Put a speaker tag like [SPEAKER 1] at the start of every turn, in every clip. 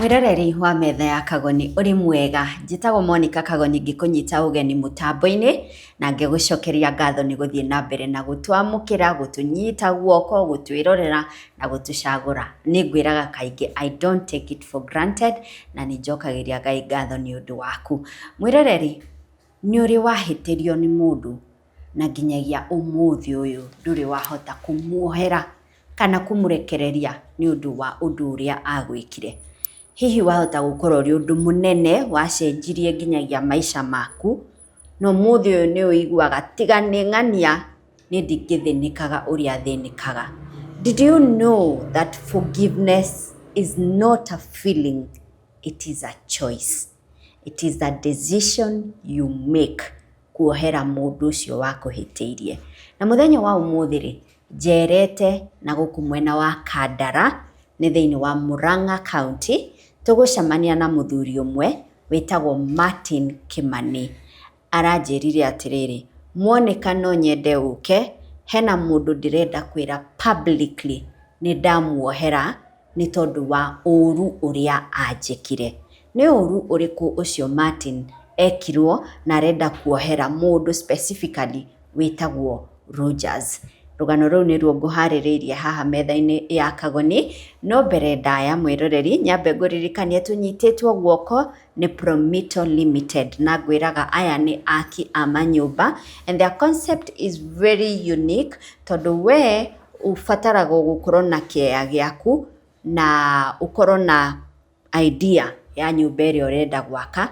[SPEAKER 1] Mwiroreri wa metha ya Kagoni uri mwega njitagwo Monica Kagoni ngikunyita ugeni mutambo-ini na ngigucokeria ngatho ni guthie na mbere na gutwamukira gutunyita guoko gutwirorera na gutucagura ni ngwiraga kaingi I don't take it for granted na ni njokagiria Ngai ngatho ni undu waku mwiroreri ni uri wahitirio ni mundu na nginyagia umuthi uyu nduri wahota kumuohera kana kumurekereria ni undu wa undu uria agwikire hihi wahota gukorwo ri undu munene wacenjirie nginyagia maisha maku no muthi uyu ni uiguaga tiga ni ng'ania ni ndingithinikaga uria thinikaga. Did you know that forgiveness is not a feeling, it is a choice. It is a decision you make kuohera mundu ucio wakuhitiirie. Na muthenya wa umuthi ri njerete na guku mwena wa Kandara ni thiini wa Murang'a County tugucemania na muthuri umwe witagwo Martin Kimani. Aranjirire atiriri Monica no nyende uke hena mundu ndirenda kwira publicly ni ndamuohera ni tondu wa uru uria anjikire. Ni uru uriku ucio Martin ekirwo na arenda kuohera mundu specifically witagwo Rogers. Rugano ruu ni ruo nguhaririirie haha metha-ini ya Kagoni no mbere ndaya mwiroreri nyambe nguririkanie tunyititwo guoko ni Promito Limited na ngwiraga aya ni aki a manyumba and their concept is very unique tondu we ufataraga gukorwo na kĩea gĩaku na ukorwo na idea ya nyumba ĩrĩa ũrenda gwaka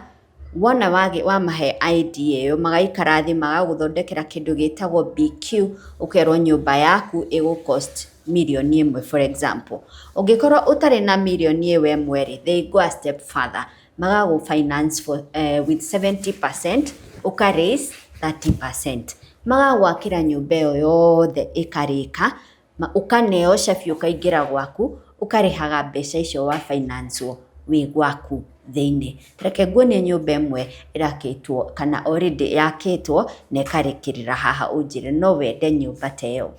[SPEAKER 1] wona wamahe idea iyo magaikara thi magaguthondekera kindu gitagwo BQ ukerwo nyumba yaku ego cost milioni 1 for example ungikorwo utari na milioni 1 mweri they go a step further magagu finance for with 70% uka raise 30% magagwakira nyumba iyo yothe ikarika ukaneo shafi ukaingira gwaku ukarihaga mbeca icio wa finance wi gwaku thiini. Reke nguonie nyumba imwe irakitwo kana already yakitwo na ikarikirira haha unjire no wende nyumba teyo.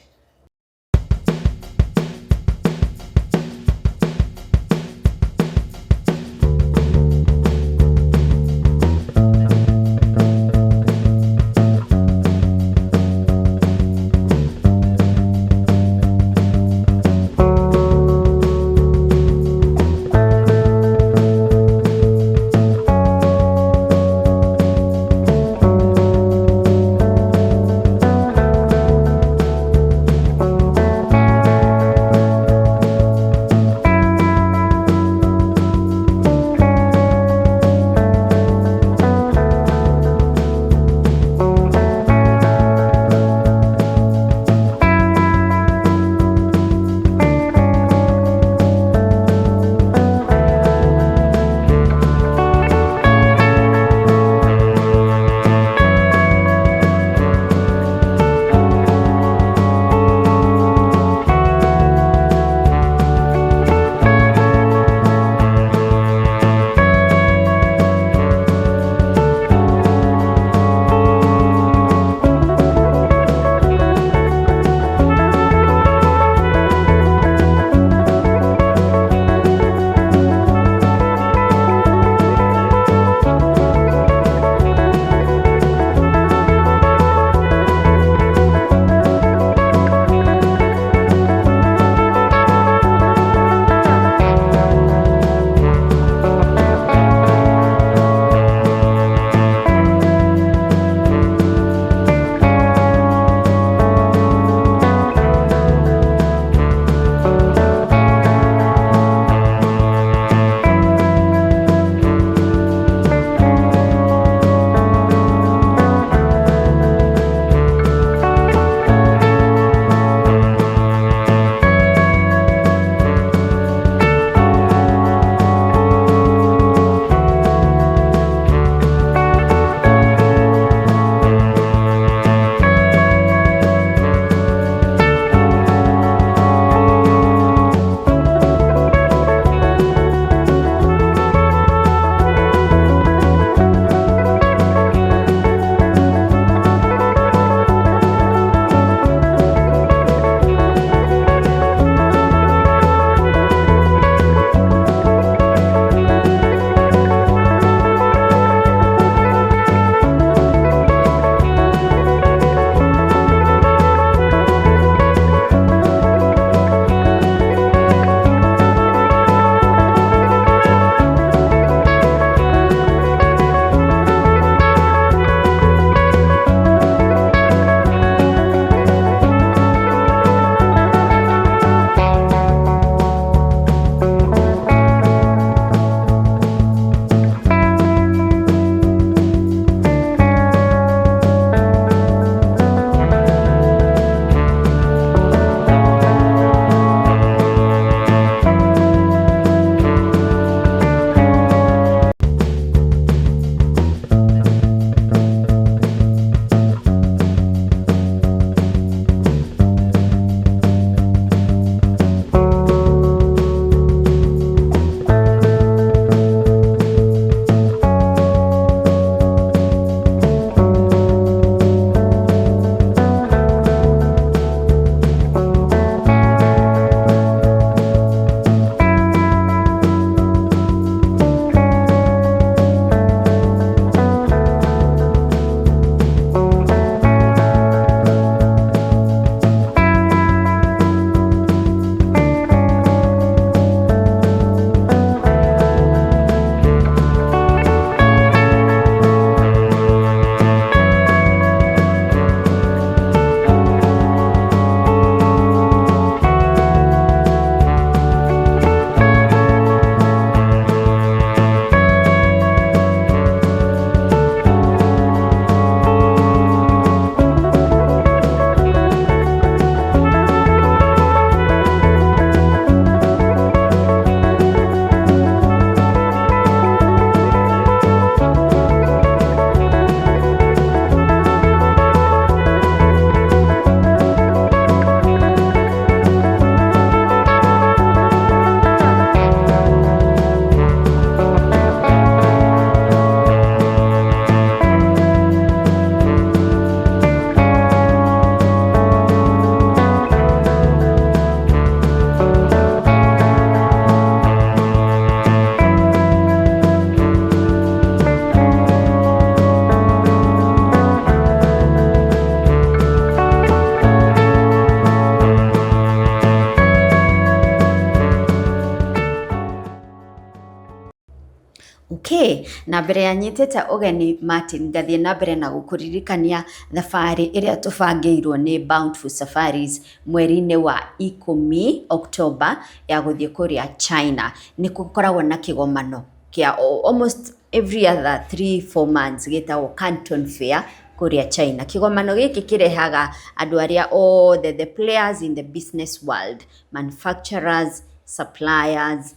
[SPEAKER 1] na mbere ya nyitete ũgeni Martin ngathie na mbere na gũkũririkania thabarĩ ĩrĩa tũbangĩirwo nĩ Bountiful Safaris mweri-inĩ wa 10 October ya gũthiĩ kũrĩa China. Nĩ gũkoragwo na kĩgomano kia almost every other 3-4 months gĩtagwo Canton Fair kũrĩa China. Kĩgomano gĩkĩ kĩrehaga andũ arĩa othe the players in the business world, manufacturers, suppliers,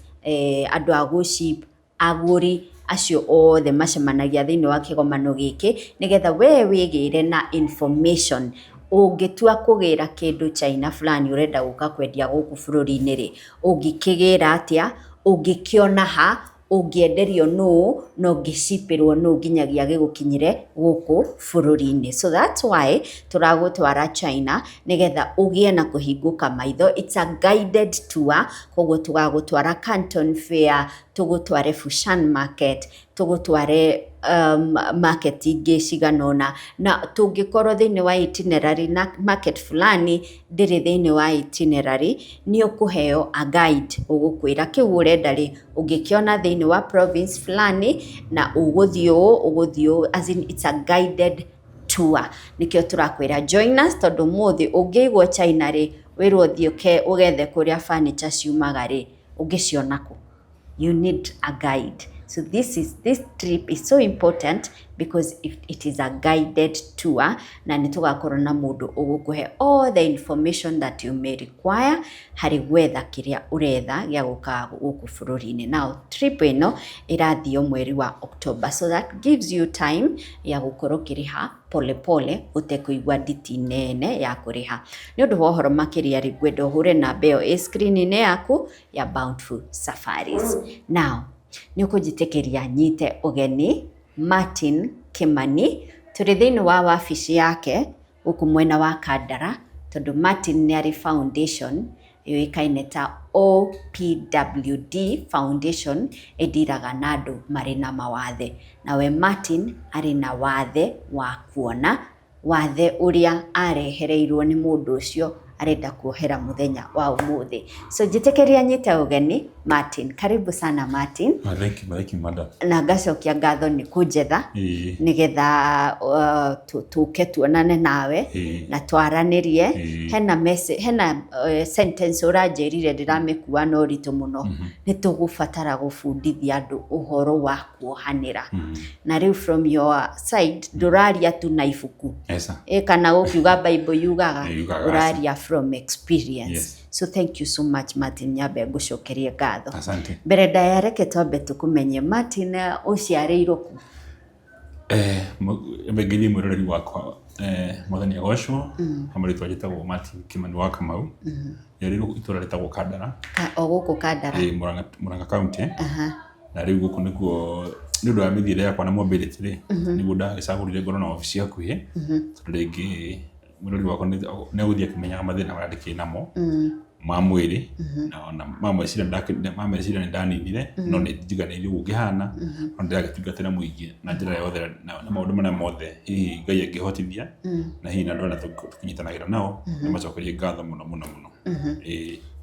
[SPEAKER 1] andũ a gũship, agũri, acio othe macemanagia thĩinĩ wa kĩgomano gĩkĩ nĩgetha we wĩgĩre na information ũngĩtua kũgĩra kĩndũ China fulani ũrenda gũka kwendia gũkũ bũrũri-inĩ rĩ, ũngĩkĩgĩra atĩa, ũngĩkĩona ha, ũngĩenderio nũ, na ũngĩcipĩrwo nũ nginyagia gĩgũkinyire gũkũ bũrũri-inĩ. So that's why tũragũtwara China nĩgetha ũgĩe na kũhingũka maitho. It's a guided tour, koguo tũgagũtwara Canton Fair, tũgũtware Fushan Market, tũgũtware market ingĩ ciganona, na tũngĩkorwo thĩinĩ wa itinerary na market fulani ndĩrĩ thĩinĩ wa itinerary, nĩ ũkũheo a guide ũgũkwĩra kĩu ũrenda rĩ, ũngĩkĩona thĩinĩ wa province fulani na ũgũthiũ as in it's a guided tour. Nĩkĩo tũrakwĩra join us, tondũ mũthĩ ũngĩigwo China rĩ, wĩrwo thiĩ ũgethe kũrĩa furniture ciumaga rĩ, ũngĩciona kũ? You need a guide. So this trip is so important because it is a guided tour, na nĩtũgakorwo na mũndũ ũgũkũhe all the information that you may require harĩ gwetha kĩrĩa ũretha gĩa gũka gũkũ bũrũri-inĩ. Now trip ĩno ĩrathio mweri wa October, so that gives you time ya gũkorwo kĩrĩha pole ũtekũigua nditi nene ya kũrĩha. Nĩ ũndũ wa ũhoro makĩria rĩ, ngwenda ũhũre namba ĩyo screen-inĩ yaku ya Bountiful Safaris. Now nĩ ũkũnjĩtĩkĩria nyite ũgeni Martin Kimani, tũrĩ thĩinĩ wa wabici yake gũkũ mwena wa Kandara, tondũ Martin nĩ arĩ foundation yũĩkaine ta OPWD Foundation ĩndiraga na andũ marĩ na mawathe. Nawe Martin arĩ na wathe wa kuona, wathe ũrĩa arehereirwo nĩ mũndũ ũcio arenda kuohera mũthenya wa ũmũthĩ. So njĩtĩkĩria nyite ũgeni Martin. Karibu sana Martin.
[SPEAKER 2] Thank you madam. Na
[SPEAKER 1] ngacokia ngatho nĩ kũnjetha nĩgetha tũke tuonane nawe na twaranĩrie. Hena sentence ũranjĩrire ndĩramĩkua no ũritũ mũno. Nĩ tũgũbatara gũbundithia andũ ũhoro wa kuohanĩra. Na rĩu from your side ndũraria tu na ibuku. Kana gũkiuga Bible yugaga, ũraria from experience.
[SPEAKER 2] Yes.
[SPEAKER 1] So thank you so much Martin, nyambe ngũcokerie ngatho.
[SPEAKER 2] Asante.
[SPEAKER 1] Mbere ndayareke twambe tũkũmenye Martin ũciarĩirwo kũ?
[SPEAKER 2] Mbegithie mwĩroreri wakwa mwathani agocwo, hamwe rĩtwa njĩtagwo Martin Kimani wa Kamau. Nĩarĩirwo itũra rĩtagwo Kandara.
[SPEAKER 1] O gũkũ Kandara.
[SPEAKER 2] Murang'a County. Na rĩu gũkũ nĩkuo nĩ ũndũ wa mĩthiĩre yakwa na mobility rĩ, nĩguo ndagĩcagũrire ngorwo na wabici hakuhĩ, tondũ rĩngĩ mwĩroreri wakwa nĩ agũthiĩ akĩmenyaga mathĩna marĩa ndĩkĩrĩ namo ma mwĩrĩ, na mameciria nĩ ndaninire, no nĩ njiganĩirio gũkĩhana, no ndĩragĩtungatĩra mũingĩ na njĩra yothe na maũndũ marĩa mothe hihi Ngai angĩhotithia, na hihi na andũ arĩa tũkĩnyitanagĩra nao nĩ macokerie ngatho mũno.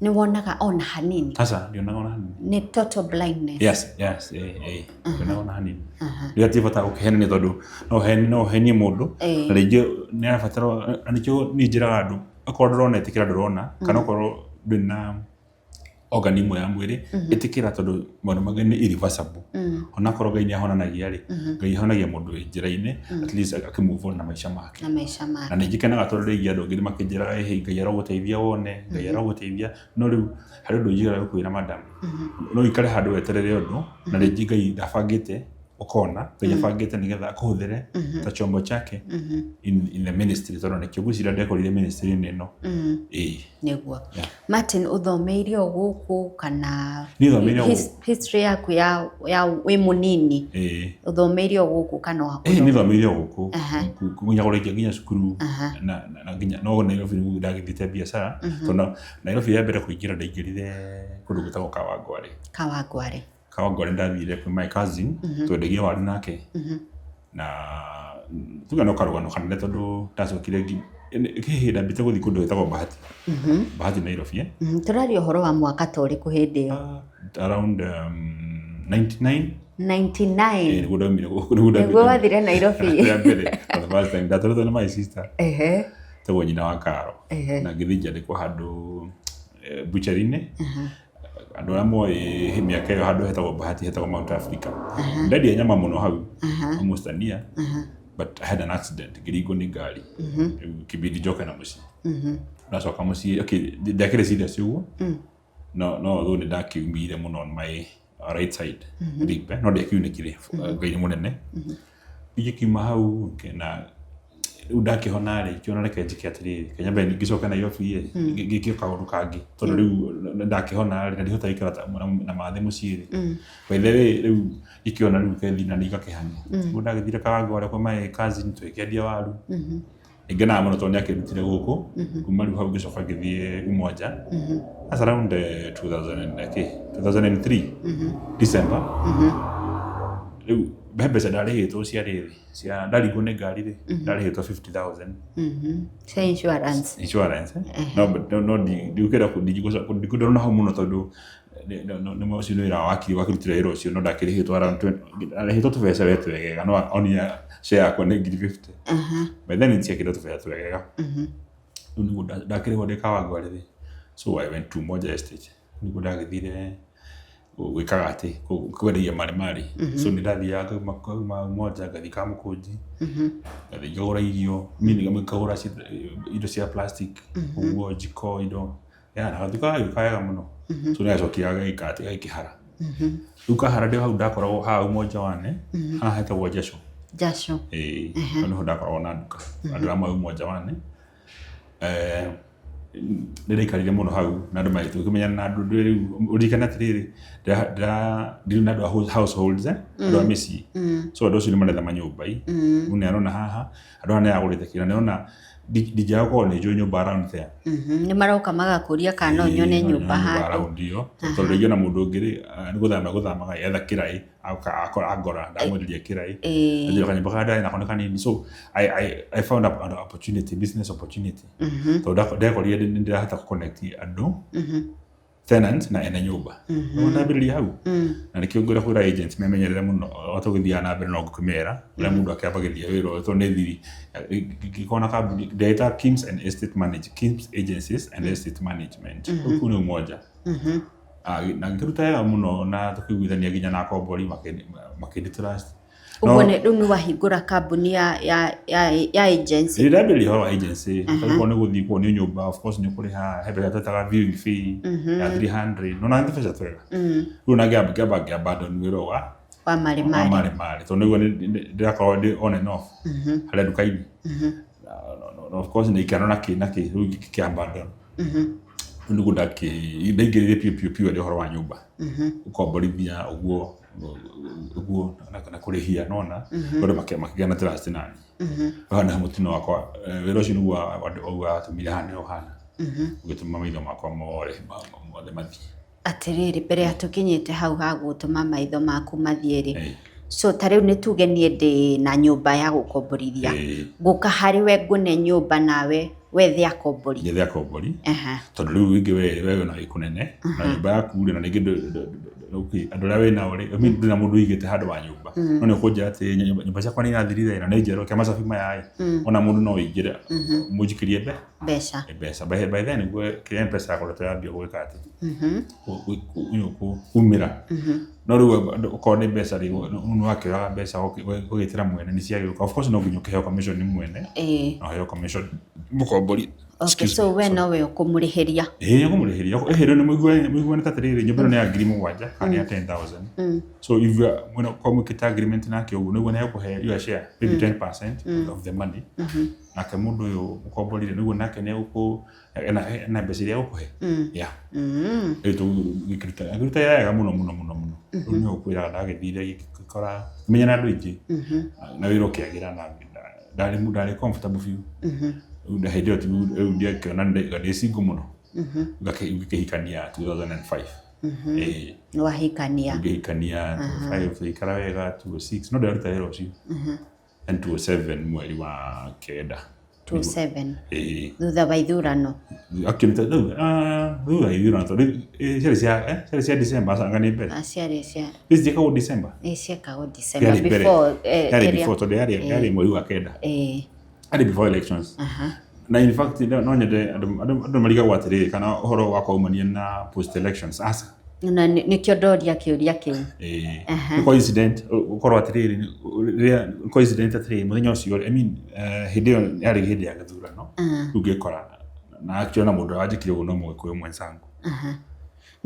[SPEAKER 1] Nĩ wonaga ona hanini?
[SPEAKER 2] Aca, ndionaga ona hanini.
[SPEAKER 1] Nĩ total blindness?
[SPEAKER 2] Yes, ndionaga ona hanini. Rĩrĩa tibata gũkĩhenania tondũ no henie mũndũ, na rĩngĩ nĩ arabatara, na nĩkĩo niĩ njĩraga andũ, akorwo ndũrona ĩtĩkĩra ndũrona, kana akorwo ndũrĩ na organism ya mwĩrĩ, ĩtĩkĩra tondũ maũndũ mangĩ nĩ irreversible. Ona akorwo Ngai nĩ ahonanagia rĩ, Ngai ahonagia mũndũ wĩ njĩra-inĩ, at least akĩmove on na maica make. Na ningĩ kenaga tondũ rĩngĩ andũ angĩ makĩnjĩraga Ngai aragũteithia wone, Ngai aragũteithia, no rĩu harĩ ũndũ njĩraga gũkwĩra madam, no ikare handũ weterere ũndũ, na rĩngĩ Ngai ndabangĩte ukona Ngai abangĩte nĩgetha akũhũthĩre ta chombo chake in the ministry, tondũ nĩkĩo gwĩciria ndekorire ministry-inĩ ĩno.
[SPEAKER 1] Nĩguo. Martin, ũthomeire o gũkũ kana history yaku ya wĩ mũnini? Ũthomeire o gũkũ kana?
[SPEAKER 2] Nĩ thomeire o gũkũ, nginya kũrĩkia nginya cukuru, na nginya no Nairobi nĩguo ndagĩthiĩte biacara, tondũ Nairobi ya mbere kũingĩra ndaingĩrire kũndũ gwĩtagwo Kawangware ndathire kwĩ my cousin, twendagia waru nake, na tuga no karũgano kanene tondũ ndacokire kĩhĩnda mbĩte gũthiĩ kũndũ gwĩtagwo Bahati Nairobi.
[SPEAKER 1] Tũraria ũhoro wa mwaka ta ũrĩkũ hĩndĩ ĩyo?
[SPEAKER 2] Around 99.
[SPEAKER 1] 99
[SPEAKER 2] niguo ndaumire
[SPEAKER 1] niguo wathire Nairobi
[SPEAKER 2] ya mbere for the first time ndatarutwo nĩ my sister tagwo nyina wa Karo na ngĩthiĩ njandĩkwo handũ butchery-inĩ andũ arĩa moĩ mĩaka ĩyo handũ hetagwo Bahati hetagwo Mount Africa ndendia nyama mũno hau almost a year but I had an accident ngĩringwo nĩ ngari kĩbidi njoke na mũciĩ ndacoka mũciĩ okay ndakĩrĩ serious ũguo no though nĩ ndakiumire mũno on my right side rib no ndiakiunĩkire ngai mũnene ikiuma hau na udakihona ri kiona reke njike atiri kenya be ngicoka na Nairobi ngikio kaundu kangi tondu riu ndakihona ri ndihota ikara na mathe muciri by the way riu ikiona riu kethi na ndigakihania ndagithire kawango ari kwa my cousin twekendia waru ingena muno tondu akirutire guku kuma riu hau ngicoka ngithie umoja as around 2003 December riu bebe sadari cia ndarigo nĩ ngari ri ndarĩhĩtwo 50,000
[SPEAKER 1] cia
[SPEAKER 2] insurance no ndiukira kundikundona hau muno tondu nĩ mũcio nĩ wĩra wakiri wakirutire wĩra ũcio no ndakĩrĩhĩtwo around 20 ndarĩhĩtwo tũbeca wetu wegega no onia share yakwa nĩ 50 but then nĩciakire tũbeca wegega rĩu nĩguo ndakĩrĩhwo ndĩ Kawango arĩ so I went to Moja Estate nĩguo ndagĩthire wikaga ati kwenderia mari so ndathiaga Moja ngathi Kamukunji ngathi ngagũra irio mimi ngagũra indo cia plastic uguo jiko indo na gathikaga mũno so nĩacokiaga ikati ikihara rĩu kahara ndĩ hau ndakoragwo hau Moja wane haha hetagwo Jasho no ndakoragwo na nduka andũ amwe Moja wane ndĩraikarire mũno hau na andũ maitho ũkĩmenya na andũ rĩu ũrikana atĩrĩrĩ ndĩ na andũ households andũ a mĩciĩ so andũ acio nĩ maretha manyũmba rĩu nĩ arona haha andũ aya nĩagũrĩte kĩra nĩona ndijaga ko nĩ njũĩ nyũmba around there
[SPEAKER 1] nĩ maroka magakũria kana nyone nyũmba handũ
[SPEAKER 2] ndio tondũ rĩngĩ na mũndũ ũngĩ nĩ gũthamaga etha kĩraĩ agora ndamwenderia kĩraĩ ndio kanyũmba kada nakoneka nini so I found an opportunity business opportunity tondũ ndakorire ndĩrahota connect andũ tenant na ena nyũmba no ndambĩrĩria hau na nĩkĩo kwĩra agents memenyerere mũno otũgĩthiaga na mbere no ngũkĩmera ũrĩa mũndũ akĩambagĩria wĩra ũyũ tondũ nĩ thiri ngĩkona kambuni data Kims and Estate Management Kims Agencies and Estate Management kũu nĩ Umoja na ngĩruta wega mũno na tũkĩiguithania nginya na akombori makĩndi trust
[SPEAKER 1] uguo nĩ rĩu nĩ wahingũra kambuni ya agency
[SPEAKER 2] ndambĩrĩria horo agency tondũ nĩ gũthiĩ kuo nĩ nyũmba of course nĩ kũrĩha hebera tataga viewing fee ya 300 no na ndĩbeca twega rĩu na ngĩamba abandon wĩra
[SPEAKER 1] wa mari
[SPEAKER 2] tondũ nĩguo ndĩrakorwo ndĩ on and off harĩa nduka-inĩ of course nĩ ikano na kĩ rĩu ngĩkĩabandon nĩguo ndaingĩrĩire piũ ndĩ ũhoro wa nyũmba ũkomborithia ũguo na kũrĩhia nona bado makĩgana trust nani hana mutino wakwa wĩra ũcio nĩguo watũmire hana ohana ugĩtũma maitho makwa mothe mathiĩ
[SPEAKER 1] atĩrĩrĩ mbere ya tũkinyĩte hau ha gũtũma maitho maku mathiĩ so tarĩu nĩ tuge niĩ ndĩ na nyũmba ya gũkomborithia ngũka harĩ we ngũne nyũmba nawe wethe akombori tondũ rĩu ingĩ we na gĩkũnene na nyũmba yaku rĩ na ningĩ andũ arĩa wĩna ũrĩ ndĩna mũndũ ũigĩte handũ wa nyũmba no nĩ ũkũnjĩra atĩ nyũmba ciakwa nĩ irathirire na nĩ njerũ kĩa macabi maya ona mũndũ no ũingĩre mũnjikĩrie mbeca by then nĩguo kĩrĩa M-Pesa yakoretwo yambia gwĩka atĩ kumĩra no rĩu okorwo nĩ mbeca rĩ nĩ wakĩoyaga mbeca ũgĩtĩra mwene nĩ ciagĩũka of course no nginya ũkĩheo commission nĩ mwene no heo commission mũkombori okay so we no we ũkũmũrĩhĩria
[SPEAKER 2] ũkũmũrĩhĩria ũhĩrwo nĩ mũiguane ta atĩrĩrĩ nyũmba ĩno nĩ ya ngiri mũgwanja kana ya 10,000 so if when ũkomũkĩta agreement nake ũguo nĩguo nĩ ekũhe your share maybe 10% of the money nake mũndũ ũyũ mũkomborire nĩguo nake nĩ na mbeca iria ũkũhe ngĩruta wega mũno rĩu nĩ ũkwĩraga ndagĩthire gĩkora menya na andũ aingĩ na wĩra ũkĩagĩra na ndarĩ comfortable biũ hĩndĩ ĩyo rĩu ndiakĩona ndĩ single mũno ngĩhikania 2005
[SPEAKER 1] wahikania
[SPEAKER 2] ngĩhikania 5 ikara wega 2006 no ndaruta wĩra ũcio and 2007 mweri wa kenda
[SPEAKER 1] 27 thutha wa ithurano
[SPEAKER 2] akĩruta thutha wa ithurano tondũ ciarĩ cia December anga nĩ mbere ici ciekagwo December
[SPEAKER 1] ciekagwo December before
[SPEAKER 2] tondũ yarĩ mweri wa kenda yarĩ before elections na in fact no nyende andũ marigagwo atĩrĩrĩ kana ũhoro wa kwaumania na post elections aca
[SPEAKER 1] na nĩkĩo ndoria kĩũria kĩu
[SPEAKER 2] nĩ coincident ũkorwo atĩrĩrĩ rĩrĩa coincident atĩrĩrĩ mũthenya ũcio I mean hĩndĩ ĩyo yarĩ hĩndĩ ya gĩthurano ũngĩkora na actually na mũndũ wanjĩkire ũguo no mũgĩkũyũ mwenzangu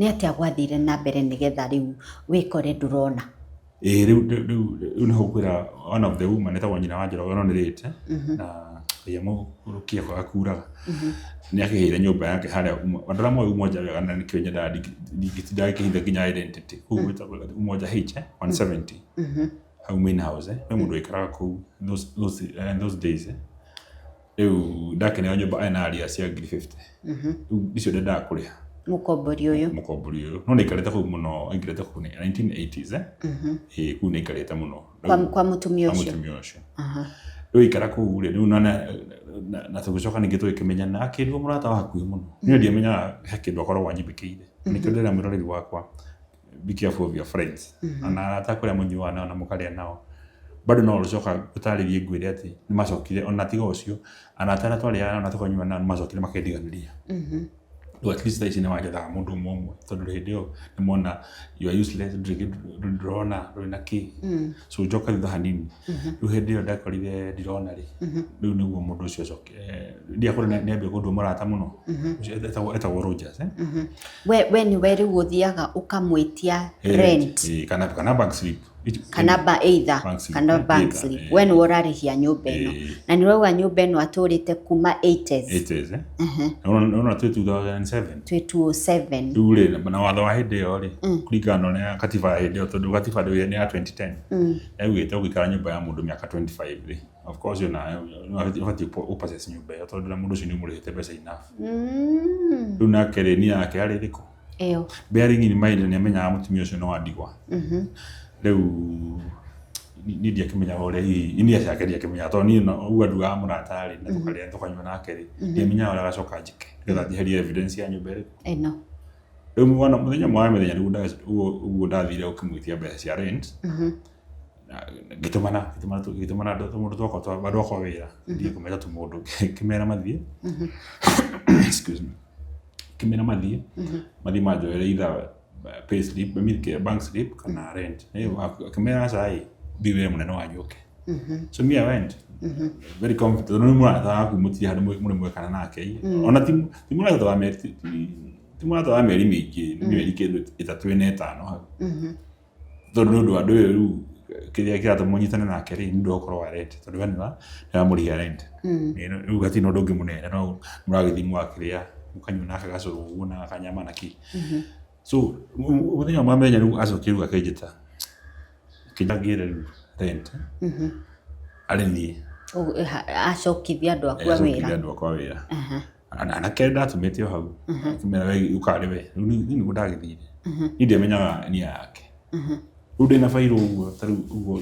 [SPEAKER 1] nĩ atĩa gwathire na mbere nĩgetha rĩu wĩkore ndũrona
[SPEAKER 2] rĩu nĩho kwĩra one of the women etagwo nyina wa Njoroge no nĩrĩte na yamũrukia kwa kuraga nĩ akĩhĩire nyũmba yake harĩa andũ amwe umoja wega na nĩkĩo nyendaga ndingĩtinda gĩkĩhitha nginya identity kũu gwĩtagwo umoja H 170 hau main house nĩ mũndũ aikaraga kũu those days rĩu ndakenera nyũmba ena aria cia 50 rĩu icio ndendaga kũrĩha
[SPEAKER 1] mũkombori ũyũ
[SPEAKER 2] no nĩaikarĩte kũu mũno aingĩrĩte kũu 1980s kũu nĩaikarĩte mũno
[SPEAKER 1] kwa mũtumia ũcio
[SPEAKER 2] rĩu ikara kũu rĩu na tũgĩcoka ningĩ tũgĩkĩmenyana akĩrwo mũrata wa hakuhĩ mũno niĩ ndiamenyaga he kĩndũ akoragwo anyibĩkĩire nĩkĩo ndĩrera mwĩroreri wakwa be careful of your friends na atakũrĩa mũnyuana na mũkarĩa nao bado no ũcoka gũtarĩrie ngwĩre atĩ nĩ macokire ona tiga ũcio ana atana twarĩana na tũkanyuana nĩ macokire makendiganĩria rĩu at least ici nĩ wanjethaga mũndũ ũmwe tondũ hĩndĩ ĩyo nĩ mona you are useless ndĩrona rwĩna kĩ so njoka thutha hanini rĩu hĩndĩ ĩyo ndakorire ndirona rĩu nĩguo mũndũ ũcio acoke ndiakũrĩ nĩambia kũndũ mũrata mũno etagwo Rogers
[SPEAKER 1] we nĩwe rĩu ũthiaga ũkamwĩtia rent
[SPEAKER 2] kana bank slip
[SPEAKER 1] kana bank slip we nĩwe ũrarĩhia nyũmba ĩno na nĩwauga nyũmba ĩno atũrĩte kuma 80s
[SPEAKER 2] no twĩ 2007 rĩu rĩ na watho wa hĩndĩ ĩyo rĩ kũringana na katiba ya hĩndĩ ĩyo tondũ katiba ndĩu nĩ ya 2010 yaugĩte ũgĩikara nyũmba ya mũndũ mĩaka 25 rĩ of course na ũbatiĩ ũpurchase nyũmba ĩyo tondũ na mũndũ ũcio nĩ ũmũrĩhĩte mbeca enough rĩu nake rĩ niĩ yake yarĩ ĩrĩkũ bearing in mind nĩ amenyaga mũtumia ũcio no wandigwa rĩu niĩ ndiakĩmenyaga ũrĩa inia ciake ndiakĩmenyaga tondũ niĩ ũguo ndugaga mũrata rĩ na tũkarĩa tũkanyua nake rĩ ndiamenyaga ũrĩa agacoka njĩke nĩgetha njeherie evidence ya nyũmba ĩno rĩu mũthenya mĩthenya ũguo ndathire ũkĩmwĩtia mbeca cia rent ngĩtũmana mũndũ twakwa wĩra ndiĩ kũmeta tũmũndũ kĩmera mathiĩ excuse me kĩmera mathiĩ manjoere either pay slip bank slip kana rent kĩmera aca thiĩ mũnene wa njoke so me I went very confident no mũrata waku mũtirĩ handũ mũrĩ kana nake ona ti mũrata wa mĩeri mĩingĩ mĩeri kĩndũ 3-5 hau tondũ nĩ ũndũ wa andũ rĩu kĩrĩa kĩratũmũnyitane nake rĩ nĩ ndũkorwo wa rent tondũ we nĩwamũrĩhia rent rĩu hatirĩ na ũndũ ũngĩ mũnene no mũragĩthiĩ mwakĩrĩa mũkanyua nake gacũrũ ũguo na kanyama na kĩ so mũthenya mwamenya rĩu acokire rĩu akĩnjĩta kĩnyangĩre rĩu rent arĩ niĩ
[SPEAKER 1] acokithia andũ akwa wĩra
[SPEAKER 2] anake ndatũmĩte o hau akĩmera we ũkarĩ we rĩu niĩ nĩguo ndagĩthire niĩ ndiamenyaga niĩ yake rĩu ndĩna bairũ ũguo ta rĩu ũguo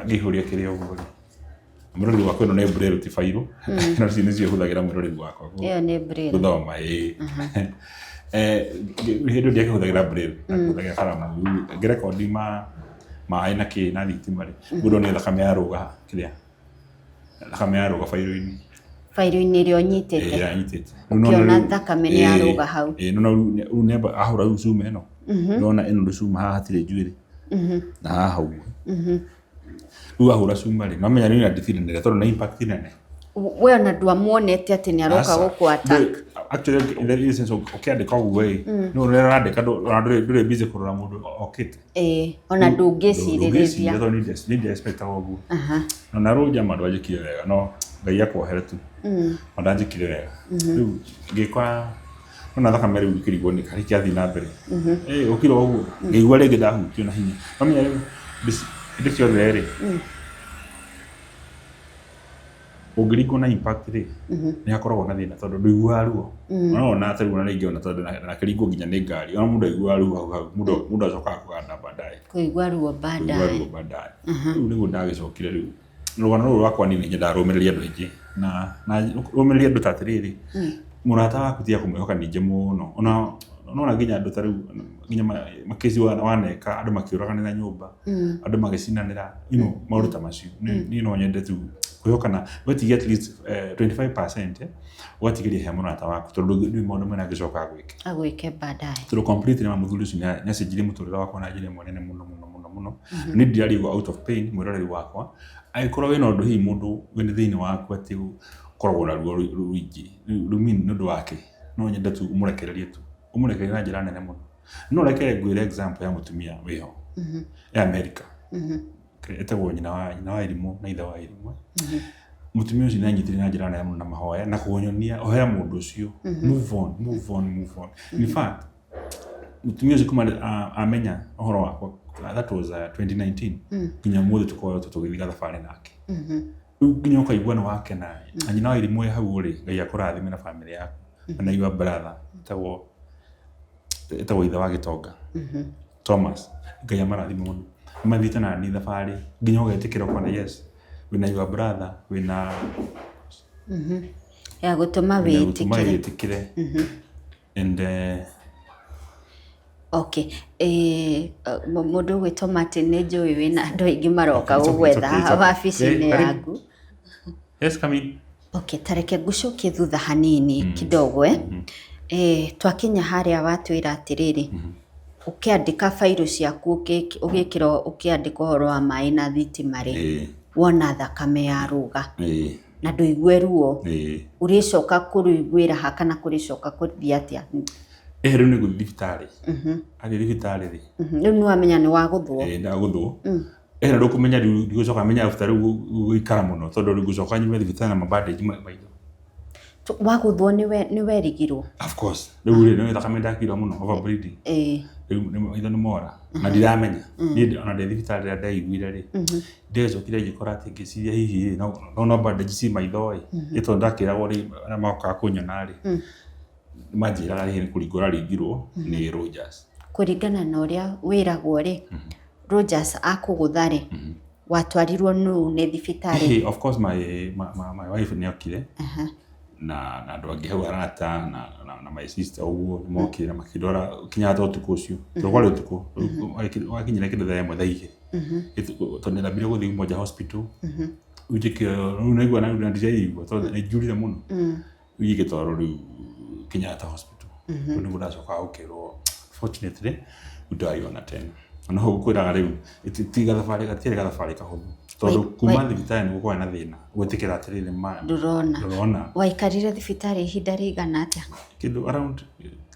[SPEAKER 2] ngĩihũria kĩrĩa ũguo mũrori wakwa ĩno nĩ mburĩrũ ti bairũ no ici nĩcio hũthagĩra mũrori wakwa
[SPEAKER 1] ĩyo nĩ mburĩrũ
[SPEAKER 2] gũthoma hĩndĩ ndiakĩhũthagĩra mburĩrũ hũthagĩra karamu ngĩrekondi maĩ na kĩ na thitima rĩ mũndũ nĩ thakame yarũga kĩrĩa thakame yarũga
[SPEAKER 1] bairũ-inĩ ĩrĩa ũnyitĩte ũkĩona thakame nĩ yarũga hau
[SPEAKER 2] no rĩu nĩamba ahũra rĩu cuma ĩno ndona ĩno cuma haha hatirĩ njuĩrĩ na haha ũguo rĩu ahũra cuma rĩ nomenya nĩ ndĩtinanĩre tondũ na impact nene
[SPEAKER 1] we ona ndwamuonete atĩ nĩ aroka gũkũ attack
[SPEAKER 2] actually in the sense ũkĩandĩka ũguo no rĩrĩa ũrandĩka ndũrĩ busy kũrora mũndũ okĩte
[SPEAKER 1] ona ndũngĩcirĩrĩria
[SPEAKER 2] nĩ ndĩexpectaga ũguo na rũja mandũ anjĩkire wega no Ngai akuohere tu ndanjĩkire wega rĩu ngĩkora ona thakame rĩu kĩrigwo nĩ karĩ kĩathiĩ na mbere ũkĩra ũguo ngĩigua rĩngĩ ndahutio na hinya nomenya rĩu hĩndĩ ciothe rĩ ũngĩringwo na impact rĩ nĩ hakoragwo na thĩna tondũ ndũiguaga ruo ona atĩ rĩu na rĩngĩ ona tondũ na kĩringwo nginya nĩ ngari ona mũndũ aiguaga ruo hau mũndũ acokaga kũganda baadaye
[SPEAKER 1] kũigua ruo baadaye
[SPEAKER 2] rĩu nĩguo ndagĩcokire rĩu rũgano rũrũ rwakwa niĩ nĩ nyendaga rũmĩrĩrie andũ aingĩ na umelia ndo tatiriri murata waku tia kumwehoka ninje muno ona nginya ndo taru nginya makezi waneka andu makiuraganira nyumba andu magicinanira maundu ta macio ni no nyende tu kwihokana wetigia at least 25% watigiria he murata waku tondu ni maundu mena gicoka
[SPEAKER 1] agwike baadaye
[SPEAKER 2] to complete na muthuri ucio nyacenjire muturire wakwa na njira munene muno ni ndiari go out of pain mwiroreri wakwa aikorwo wina undu hi mundu wini thiini waku ati koragwo na ruo ruingi rumini nundu wake no nyende tu umurekererie na njira nene muno no reke ngwire example ya mutumia wiho ya America etagwo nyina wa irimu na ithe wa irimu mutumia ucio nanyitire na njira nene muno na mahoya na kunyonia oya mundu ucio move on in fact mutumia ucio kuma amenya ohoro wakwa that was 2019 kinya muthe tukoyo tutugithiga thabari nake nginya ukaigua no wake na nyina wa irimu hau uri ngai akurathime na family yaku na your brother etagwo ithe wa Gitonga Thomas ngai amarathime muno mathite na ni thabari nginya ugetikira kwa yes wina your brother wina
[SPEAKER 1] ya gutuma
[SPEAKER 2] witikire and
[SPEAKER 1] okay mundu gwitoma ati ni njui wina andu aingi maroka gugwetha wabici-ini yaku
[SPEAKER 2] yes come in
[SPEAKER 1] okay tareke ngucokie thutha hanini kidogo twakinya haria watwira atiriri ukiandika failo ciaku ugikira ukiandika uhoro wa mai na thitima ri wona thakame ya ruga na nduigue ruo uricoka kuruiguira hakana kuricoka kuthia atia
[SPEAKER 2] riu ni guthibitari ari thibitari ri
[SPEAKER 1] riu ni wamenya ni waguthwo
[SPEAKER 2] ndaguthwo ndo kumenya riu gucoka menya after guikara muno tondu riu gucoka nyume thibitari na mabandage maitho
[SPEAKER 1] waguthwo ni werigirwo
[SPEAKER 2] of course riu ni thakame ndakira muno overbreeding riu ni mora na ndiramenya ni ona thibitari ya ndaiguire ri ndecokire ngikora ati ngiciria hihi no bandage ci maitho ito ndakiragwo ri na maoka kunyona ri majira ri kuringora ringirwo ni Rogers
[SPEAKER 1] kuringana na uria wiragwo ri Rogers akuguthare watwarirwo nu ni thibitari
[SPEAKER 2] of course my wife ni okire na andu angi hau arata na my sister uguo mokire makidora kinya ta utuku ucio twari utuku wakinyira kindu thaa imwe thaa igiri tondu ndabire guthii moja hospital ujike unaigua na ndijaigua tondu njurire muno ugitwaro riu Kenyatta hospital ni gudacoka ukirwo fortunately udaiona tena no gukwiraga riu itiga thabari gatire gathabari kahuthu tondu kuma thibitari ni gukwa na thina gwetikira atirire ndurona
[SPEAKER 1] waikarire thibitari ihinda rigana atia
[SPEAKER 2] kindu around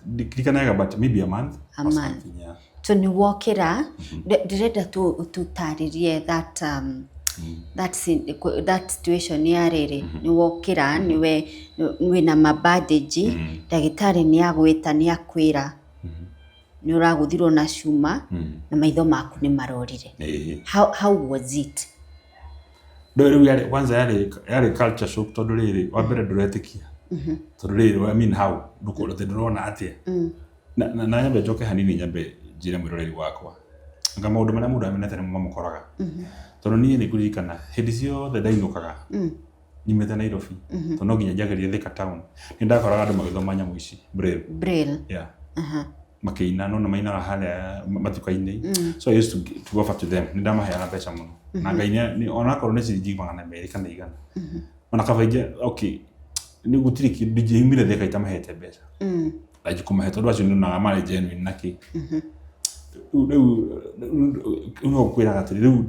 [SPEAKER 2] dikanaga but maybe a month
[SPEAKER 1] yeah so ni wokira direda tutaririe that situation ya riri ni wokira niwe na mabandage dagitari ni agwita ni akwira ni uraguthirwo na cuma na maitho maku ni marorire how was it
[SPEAKER 2] riu kwanza yari culture shock tondu riri wa mbere nduretikia tondu riri I mean how ndurona atia na nyambe njoke hanini nyambe njire mwiroreri wakwa anga maundu maria mundu amenete ni mamukoraga tondu nie ni kuririkana hindi ciothe ndainukaga nyumite Nairobi tondu no nginya njagerie Thika town ni ndakoraga andu magithoma nyamu ici
[SPEAKER 1] braille
[SPEAKER 2] yeah makiina no na mainaga haria matuka-ini so I used to offer to them ni ndamaheana mbeca muno na ngai ni ona korwo ni ciringi 200 kana igana ona kabaija okay ni gutiri kindu njimire Thika itamahete mbeca aje kumahe tondu acio na mari genuine naki riu kwiraga atiri riu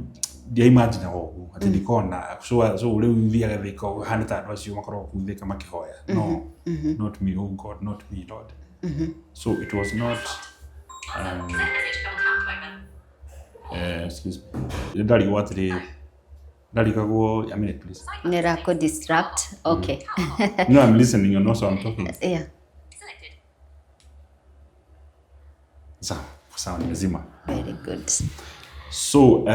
[SPEAKER 2] dia imagine go ati ndikona so riu thiaga Thika hana ta andu acio makorwo kuthika makihoya no not me oh God not me Lord so it was not excuse me ndari watiri ndari kagwo a minute please
[SPEAKER 1] nera ko distract okay
[SPEAKER 2] no I'm listening you know so I'm talking
[SPEAKER 1] yeah
[SPEAKER 2] sound nzima
[SPEAKER 1] very good
[SPEAKER 2] so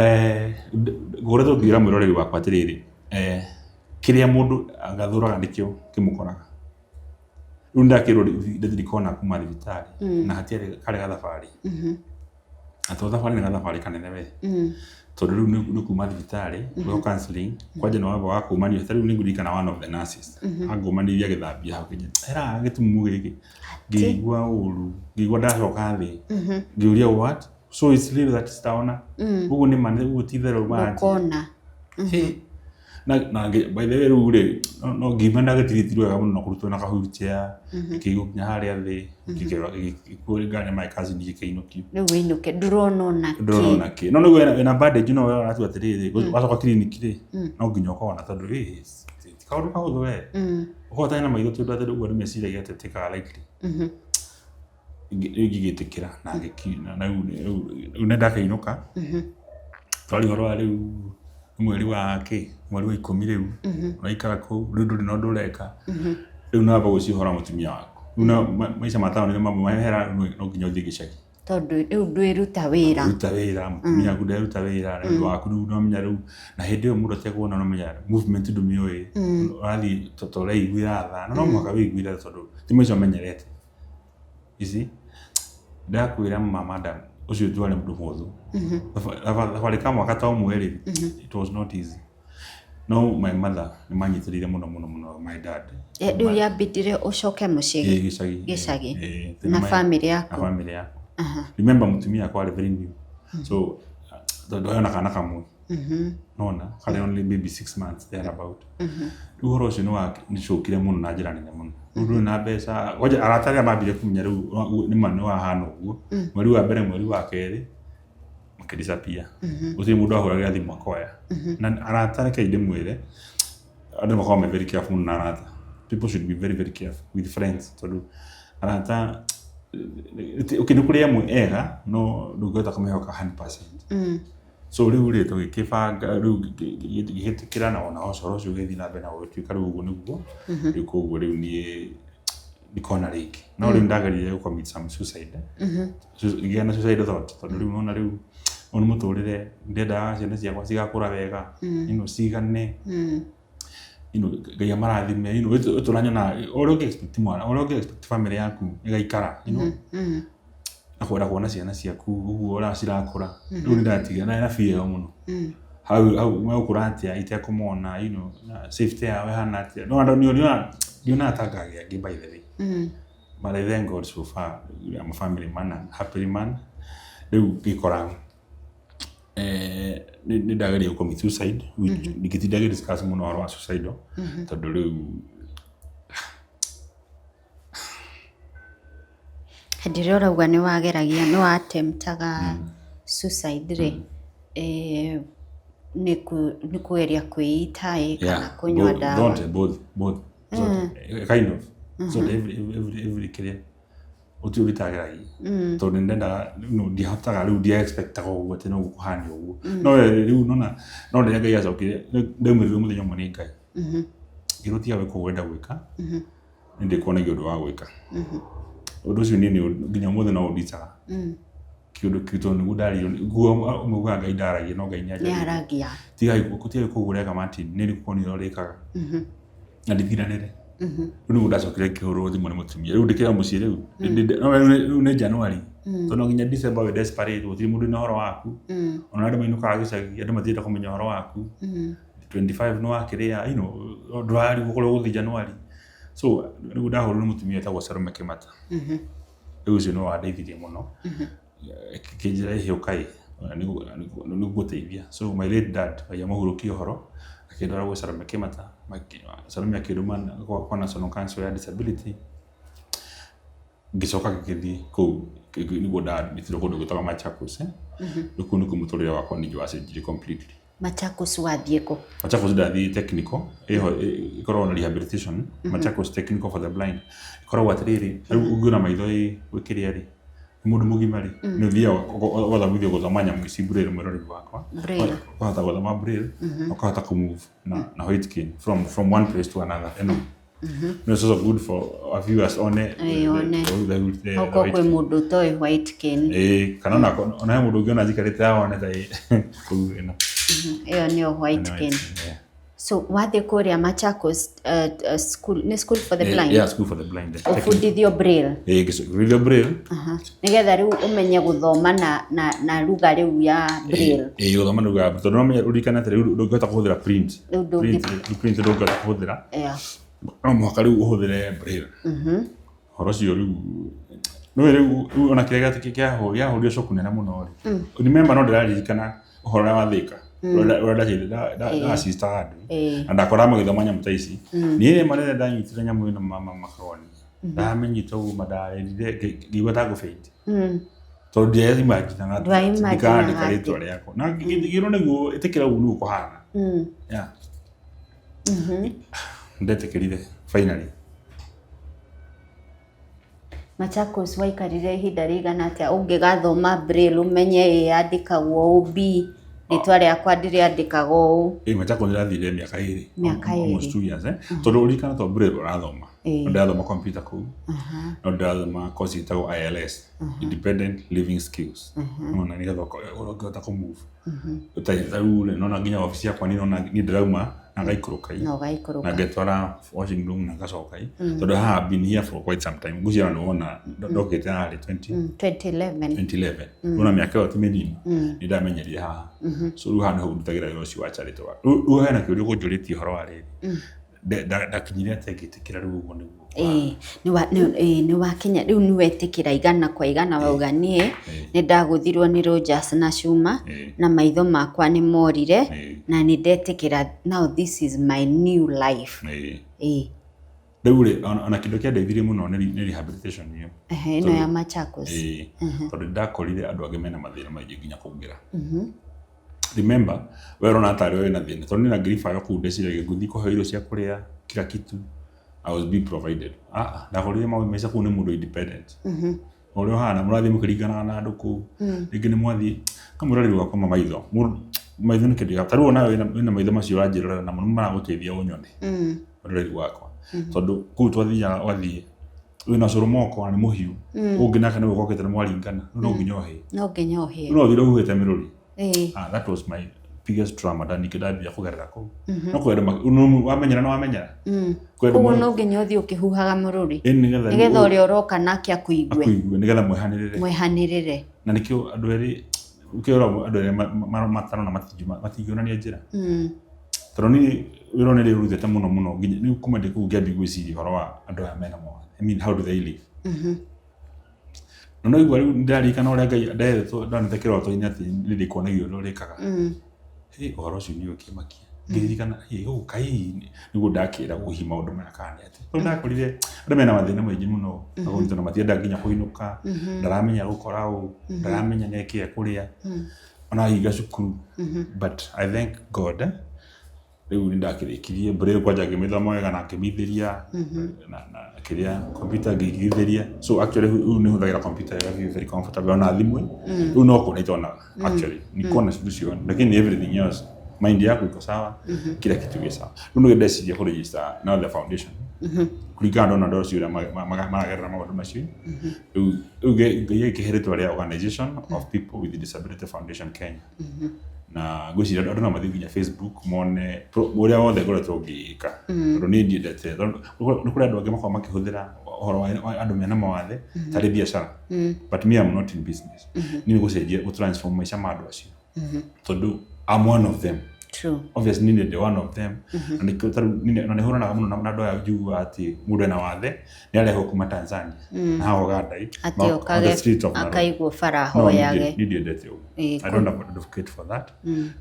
[SPEAKER 2] goretho ngira mwiroreri wakwa atiriri kiria mundu agathuraga nikio kimukoraga riu ndakirwo ndikona kuma thibitari na hatiari kare gathabari ato thabari ni gathabari kanene we tondu riu ni kuma thibitari go counseling kwaje no wabo wakumania tari ni ngurikana one of the nurses angumaniria githambia hau era gitumu giki ngigwa uru ngigwa ndacoka thi ngiuria what so it's really that staona ugu ni mane ugu tithero manje
[SPEAKER 1] kona
[SPEAKER 2] na by the way ru no ngimana gitiritirwe ga muno kurutwo na kahurchea kiigunya haria thi ngikuri gane my cousin gikeinukio
[SPEAKER 1] no winuke ndurona
[SPEAKER 2] naki no no ina bandage no wera atu atiriri wacoka clinic ri no nginya ukona tondu kaundu kaundu we ukota ina maitho tundu atu ugu ni mesira yatetika likely igigitikira na ngikina na unenda kainuka twali horo ari mweri wa 10 riu unaikara ku riu no ndureka riu no aba gucihora mutumia wako una maisha matano ni mamwe mahera no nginya uthie gicagi
[SPEAKER 1] tondu riu ndwiruta wira
[SPEAKER 2] mutumia aku nderuta wira riu waku riu no menya riu na hindi yo mundu ategwona no menya movement ndumioe athi totore igwira tha no mwaka wigwira tondu timwico menyerete isi ndakwira madam ucio twale mundu muthu afali kama wakati mweri it was not easy no my mother ni manyitirire muno my dad
[SPEAKER 1] riu yambitire ucoke mucii gicagi na family yako remember mutumia yako ari very new so ndoyona kana kamwe nona kale only maybe 6 months there about ruhoro ucio ni cokire muno na njira nene muno ndu na mbeca waje aratari amabire kumenya riu ni manu wa hano uguo mweri wa mbere mweri wa keri makidisappear uthi mundu ahuragira thimu akoya na aratari kaide mwire andu makome very careful na arata people should be very careful with friends tondu arata ukinukuria mwe ega no ndugota kumehoka 100% so riu rito gikibanga riu gigitikira na ona ocoro cio githi na bena gwituika riu uguo niguo rikuguo riu ni kona riki no riu ndagerire ku commit some suicide igena suicide thought tondu riu nona riu onu muturire ndenda ciana ciakwa cigakura wega cigane gaya marathime uturanya na oro expect mwana oro expect family yaku igaikara akwenda kuona ciana ciaku uguo ora cirakura riu ndatiga na fia muno hau maukurati itekumona safety yawe hana atia no ando niona atagagia by the way but I thank God so far I'm a family man and happy man riu gikora ni ndagaria ku suicide ndikitidage discuss muno wa suicide tondu riu ndirora uga ni wageragia ni attemptaga suicide ri ni kueria kwita kana kunywa dawa
[SPEAKER 2] both kind of so every clear utubitagiragi tondu ndenda no ndihataga riu ndi expect ko gute no gukuhani uguo no riu nona no ndega yacokire ndemwirire muthenya mwe ngai girutia we kuwenda gwika ndi kuona giodo wa gwika undu ucio ni nginya muthe no nditaga kiundu kito ni gudari guo umuga ngai ndaragia no ngai
[SPEAKER 1] nyaragia
[SPEAKER 2] tiga kutia kugurega martin ni kuoni rorikaga na ndithiranire riu ndacokire kihuru thimu ni mutumia riu ndikira mucii riu riu ni January tono nginya December we desperate uthiri mundu na horo waku ona andu mainukaga gicagi andu mathienda kumenya horo waku 25 no akiria ndwari gukorwo guthi January so riu ndahuru ni mutumia etagwo Salome Kimata riu ucio no wandeithirie muno kijira hiukai ni guteithia so my late dad ya muhurukio horo akindora gwe Salome Kimata Salome akiruma kwa National Council ya Disability gicoka gikithi ku ni dad ni thiro kundu gitwa Machakos rukundu kumuturira wakwa ni jwacenjire completely
[SPEAKER 1] Machakos wathieko
[SPEAKER 2] Machakos dathi technical ikorwo na rehabilitation Machakos technical for the blind ikorwo atiriri unguna maitho wikiria ri mundu mugima ri ni thia wala muthio guthamanya mwicimburire mwerori wakwa kwata guthama braille ukahota ku move na white cane from one place to another no so good for a viewers on the
[SPEAKER 1] kwe mundu toy white cane
[SPEAKER 2] kana ona mundu ngiona jikarite aone tai kuina
[SPEAKER 1] iyo ni white cane So wathe kuria Machakos school ni school for the blind.
[SPEAKER 2] Yeah, school for the blind.
[SPEAKER 1] Ufundithio braille.
[SPEAKER 2] Gĩcokithio braille.
[SPEAKER 1] Nigetha riu umenye guthoma na lugha riu ya braille.
[SPEAKER 2] Guthoma na lugha ya braille. Tondu no urikana atĩ riu ndũngĩhota kũhũthĩra print ndũngĩhota kũhũthĩra. No mũhaka riu ũhũthĩre braille. Horo cio riu no riu ona kĩrĩa kĩahũrio coku nene mũno ri. Remember no ndĩraririkana ũhoro wa Thika. Urenda assista andũ. Na ndakora magĩthoma nyamũ ta ici. Niĩ marĩa ndanyitire nyamũ ĩno makaroni. Ndamenyita ũguo mandarĩrire ngĩigua ta gũbĩti. Tondũ ndiaimaginaga ndikandĩka rĩtwa rĩakwa. Na ngĩrwo nĩguo ĩtĩkĩra ũguo nĩguo kũhana. Yeah. Ndetĩkĩrire finally.
[SPEAKER 1] Machakos waikarire ihinda rĩigana atĩa ũngĩgathoma braille umenye yandĩkagwo ũũ rĩtwa rĩakwa ndĩrĩandĩkaga ũũ?
[SPEAKER 2] Machakos ndĩrathire mĩaka ĩrĩ. Almost 2 years. Tondũ ũrikana to braille ũrathoma. Ndĩrathoma computer kũu. No ndĩrathoma course ĩtagwo ILS, Independent Living Skills. Na nĩgetha ũkahota kũmove. Ũtarĩ no na nginya office yakwa niĩ ndĩrauma na ngaikũrũka. Na ngetwara washing room na ngacoka. Tondũ I have been here for quite some time. Ngũciara nĩ wona ndokĩte harĩ 2011. Ona mĩaka ĩyo ti mĩnini. Nĩ ndamenyerire haha. So rĩu haha nĩho ndutagĩra wĩra ũcio wa charity work. Rĩu hena kĩũria ũkũnjũrĩtie ũhoro wa rĩrĩ. Ndakinyire atĩ ngĩtĩkĩra rĩu ũguo nĩguo.
[SPEAKER 1] Nĩ wakinya rĩu nĩ wetĩkĩra igana kwa igana wauga niĩ nĩ ndagũthirwo nĩ Rogers na Cuma na maitho makwa nĩ morire na nĩ ndetĩkĩra now this is my new life.
[SPEAKER 2] Rĩu rĩ ona kĩndũ kĩandeithirie mũno nĩ rehabilitation ĩyo.
[SPEAKER 1] Ĩno ya Machakos.
[SPEAKER 2] Tondũ ndakorire andũ angĩ mena mathĩna maingĩ nginya kũngĩra. Remember, wero na tarĩ wena thĩna. Tondũ nĩna ngiri fayo kũu ndeciragia ngũthiĩ kũheo irio cia kũrĩa kila kitu. I was being provided. Ndakorire maũndũ maica kũu nĩ mũndũ independent. Ũrĩa ũhana mũrathiĩ mũkĩringanaga na andũ kũu. Rĩngĩ nĩ mwathiĩ kamũrarĩ gwakwa maitho. Maitho nĩ kĩndũ gĩa tarĩ wona wĩna maitho macio ũranjĩrora na mũno maragũteithia ũnyone. Ũrĩa gwakwa. Tondũ kũu twathiaga wathiĩ wĩna cũrũ moko nĩ mũhiũ. Ũngĩ nake nĩ gũkokete nĩ mwaringana. No nginya ũhĩe. No thire ũhĩte mĩrũri. That was my biggest trauma ndandambia kũgerera kũu. No kwenda wamenyera no wamenyera.
[SPEAKER 1] Koguo no nginya ũthiĩ ũkĩhuhaga mũrũri. Nĩgetha ũrĩa ũroka nake akũigue. Nĩgetha mwehanĩrĩre.
[SPEAKER 2] Na nĩkĩo andũ erĩ ũkĩrora andũ erĩ matano na matingĩonania njĩra. Tondũ niĩ wĩra nĩ rĩrutĩte mũno nginya nĩ kuma ndĩ kũu ngĩambia gwĩciria ũhoro wa andũ aya mena mawathe. I mean, how do they live? No igwa ndarikana ũrĩa Ngai ndetwo ndanete kĩroto-inĩ atĩ rĩrĩ kuonagio ũrĩa ũrĩkaga. Ũhoro ũcio nĩ ũkĩmakia. Ngĩririkana Kai nĩguo ndakĩra gũhi maũndũ maya kana atĩ. Tondũ ndakorire andũ mena mathĩna maingĩ mũno. Tondũ matienda nginya kũinũka. Ndaramenya gũkora ũũ. Ndaramenya nĩkĩ kũrĩa. Ona higa cukuru. But I thank God. Rĩu nĩ ndakĩrĩkirie braille kwanja ngĩmĩthoma wega na ngĩmĩithĩria na kĩrĩa computer ngĩigithĩria. So actually rĩu nĩ hũthagĩra computer very comfortable ona thimũ. Rĩu no kuona itonaga actually nĩ kuona solution lakini everything else mind yaku iko sawa kila kitu gĩ sawa. Rĩu nĩ ndeciria kũ register now the foundation. Kuringana na ndocio ũrĩa maragerera maũndũ macio. Rĩu ngĩhe rĩtwa rĩa Organization of People with Disability Foundation Kenya. Na ngwĩciria andũ no mathiĩ nginya Facebook mone ũrĩa wothe ngoretwo ngĩka. Tondũ niĩ ndiendete nĩ kũrĩ andũ angĩ makoragwo makĩhũthĩra ũhoro wa andũ mena mawathe tarĩ biacara. But me I'm not in business. Niĩ gũcenjia gũtransform maica ma andũ acio. Tondũ I'm one of them.
[SPEAKER 1] True.
[SPEAKER 2] Obviously need the one of them. Na nĩ hũranaga mũno na andũ aya njuga atĩ mũndũ ena wathe nĩ arehwo kuma Tanzania na haha Uganda on the street of
[SPEAKER 1] akaigwo bara hoyage.
[SPEAKER 2] Ndiendete ũguo. I don't advocate for that.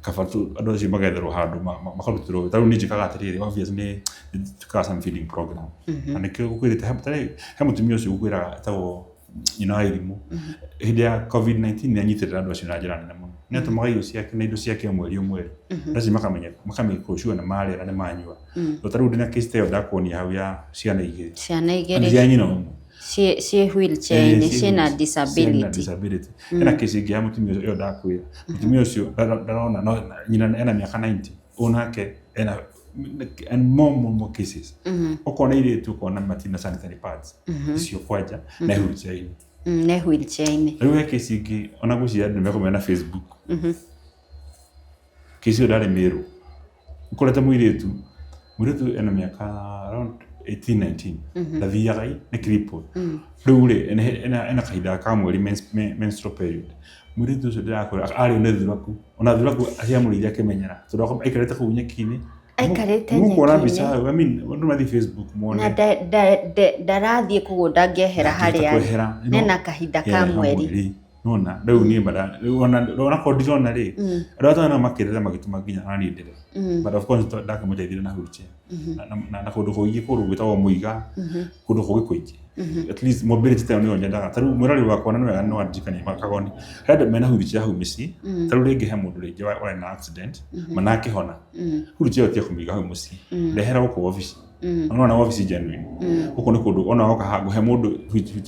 [SPEAKER 2] Kabatu andũ acio magetherwo handũ makarutĩrwo tarĩu niĩ njĩkaga atĩrĩrĩ obviously tukaga some feeding program. Na nĩkĩo gũkwĩrĩte he mũtumia ũcio ũkwĩraga etagwo nyina wa irimũ. Hĩndĩ ya COVID-19 nĩ anyitĩrĩra andũ acio na njĩra nene mũno. Nĩ atũmaga irio ciake na indo ciake mweri ũmwe. Ndaci makamĩkwo sure nĩ marĩra nĩ manyua. Tarĩu ndĩna case ta ĩyo ndakuonia hau ya ciana igĩrĩ.
[SPEAKER 1] Cia nyina ũmwe. Ciĩ wheelchair-inĩ ciĩna disability.
[SPEAKER 2] Ena case ĩngĩ ya mũtumia ũcio ndakwĩra. Mũtumia ũcio ndarona nyina ena mĩaka 90. Onake ena and more cases. Ukona iretu ukona matina sanitary pads. Icio kwanja na wheelchair-inĩ.
[SPEAKER 1] Ne wheelchair-inĩ.
[SPEAKER 2] Rĩu he case ĩngĩ ona ngwĩciria nĩ mekũmena Facebook. Case ĩyo ndarĩ Meru. ukorete muiritu ena miaka around 18-19 ndathiaga nĩ crippled rĩu rĩ ena kahinda ka mweri menstrual period muiritu ũcio ndirakora arĩ ona thuraku aciamũrĩithia akĩmenyera tondũ aikarĩte kũu nyeki-inĩ
[SPEAKER 1] aikarĩte nyeki-inĩ
[SPEAKER 2] I mean ũndũ mathi Facebook mone
[SPEAKER 1] na ndarathiĩ kũgũnda ngehera harĩa nena kahinda ka mweri
[SPEAKER 2] nona rĩu niĩ mara ona kondirona rĩ andũ atana makĩrĩra magĩtuma nginya nani ndĩre but of course ndakamũteithia na wheelchair na kũndũ kũingĩ kũrũ gwĩtagwo Mũiga kũndũ kũngĩ kũingĩ at least mobility tayo nĩyo nyendaga tarĩu mwĩrori wakwa nĩ wega no andirikanie Kagoni henda mena wheelchair hau mĩciĩ tarĩu rĩngĩ he mũndũ rĩngĩ warĩ na accident mana akĩhona wheelchair ĩyo kũmĩiga hau mũciĩ ndehera gũkũ office ona office genuine gũkũ nĩ kũndũ ona woka hagu he mũndũ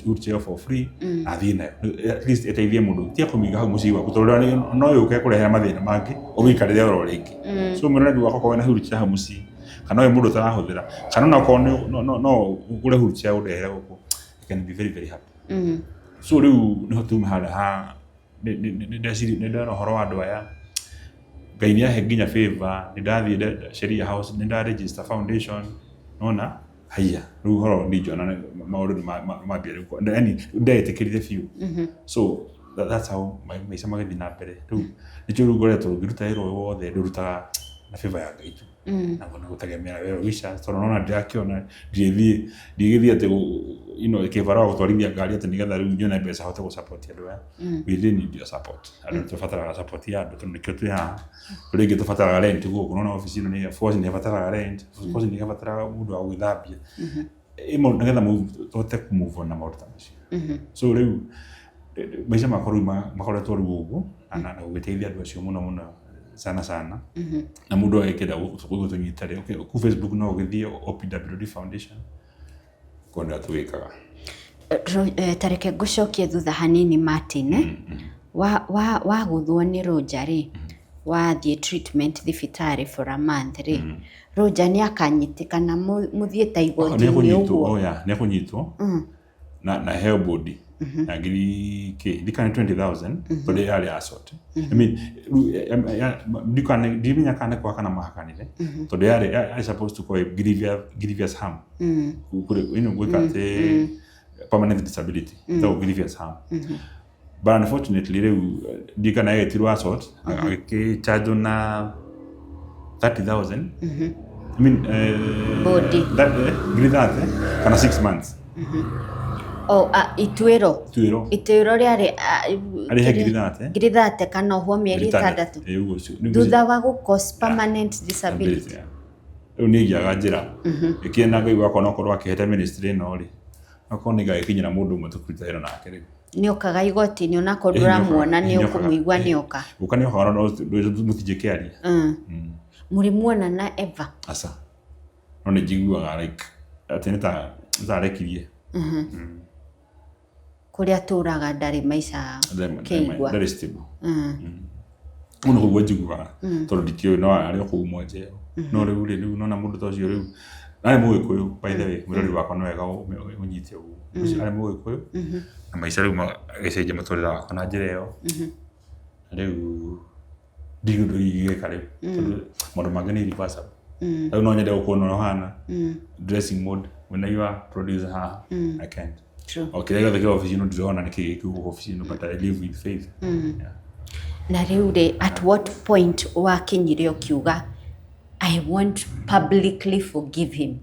[SPEAKER 2] wheelchair for free athiĩ nayo at least eteithie mũndũ tia kũmĩiga hau mũciĩ waku tondũ no yũke kũrehera mathĩna mangĩ ũgĩikarĩre oro rĩngĩ so mwĩrori wakwa korwo na wheelchair hau mũciĩ kana we mũndũ ũtarahũthĩra kana no korwo no ũgũre wheelchair ũrehere gũkũ you can be very very happy so rĩu nĩho tuma harĩa nĩ ndona ũhoro wa andũ aya Ngai nĩahe nginya favor nĩ ndathiĩ Sheria House nĩ ndaregister foundation nona haya rĩu ũhoro ndinjona maũndũ nĩmambia rĩu yani ndetĩkĩrire biũ so that's how maica magĩthiĩ na mbere rĩu nĩkĩo rĩu ngoretwo ngĩruta wĩra wothe ndĩrutaga na favor ya Ngai tu na gũtegemea wĩra wica tondũ nona ndĩrakĩona ndigĩthiĩ atĩ kĩbara wa gũtwarithia ngari atĩ nĩgetha rĩu nyone mbeca hote gũsupport andũ aya we really need your support andũ tũbataraga support ya andũ tondũ nĩkĩo twĩ haha rĩngĩ tũbataraga rent gũkũ nona ofici ĩno nĩ force nĩ ĩbataraga rent force nĩ ĩbataraga mũndũ wa gwĩthambia nĩgetha tũhote kũmove on na maũndũ ta macio so rĩu maica makwa rĩu makoretwo rĩu ũguo na gũgĩteithia andũ acio mũno sana na mũndũ agĩkĩenda gũtũnyita rĩ ku Facebook no ũgĩthiĩ OPWD Foundation kwenda twĩkaga
[SPEAKER 1] tareke ngũcokie thutha hanini Martin wagũthwo nĩ Roger rĩ wathiĩ treatment thibitarĩ for a month rĩ Roger nĩ akanyitĩkana mũthiĩ ta igoti-inĩ ũguo
[SPEAKER 2] nĩ akũnyitwo na hell body na ngiri ndikane 20,000 tondũ yarĩ assault I mean ndimenya kana kwa kana mahakanire tondũ yarĩ supposed to call grievous harm gwĩka permanent disability so grievous harm but unfortunately rĩu ndikana yetirwo assault agĩkĩcharge na 30,000 I mean
[SPEAKER 1] body
[SPEAKER 2] ngiri 30 kana 6 months
[SPEAKER 1] ituĩro rĩarĩ ngiri 30 kana ũhuo mĩeri 6 thutha wa gũ-cause permanent disability
[SPEAKER 2] rĩu nĩ ngiaga njĩra ĩkĩenda Ngai wakwa no korwo akĩhete ministry ĩno rĩ akorwo nĩ gagĩkinyĩra mũndũ ũmwe tũkũruta wĩra nake rĩu
[SPEAKER 1] nĩ okaga igoti-inĩ ona korwo ndũramuona nĩ ũkũmũigua nĩ oka
[SPEAKER 2] gũka nĩ okaga no mũtinjĩkĩaria
[SPEAKER 1] mũrimũ ona na Eva
[SPEAKER 2] aca no nĩ njiguaga like atĩ nĩ tarekirie
[SPEAKER 1] kũrĩa tũraga ndarĩ maica kĩigua
[SPEAKER 2] ndarĩ stable mũno kũguo njiguaga tondũ ndikĩũĩ no arĩ kũu mwenje no rĩu nona mũndũ ta ũcio rĩu arĩ Mũgĩkũyũ by the way mwĩrori wakwa nĩ wega ũnyite ũguo ũcio arĩ Mũgĩkũyũ na maica rĩu agĩcenjia mũtũrĩre wakwa na njĩra ĩyo rĩu ndigũndũ igĩka rĩu tondũ maũndũ mangĩ nĩ irreversible rĩu no nyende gũkuona ũhana dressing mode when you are producer haha I can't okay gothe kĩ ofici ĩno ndĩrona nĩ kĩgĩ kĩu ofici ĩno but I live with faith
[SPEAKER 1] na rĩu rĩ at what point wakinyire ũkiuga I won't publicly forgive him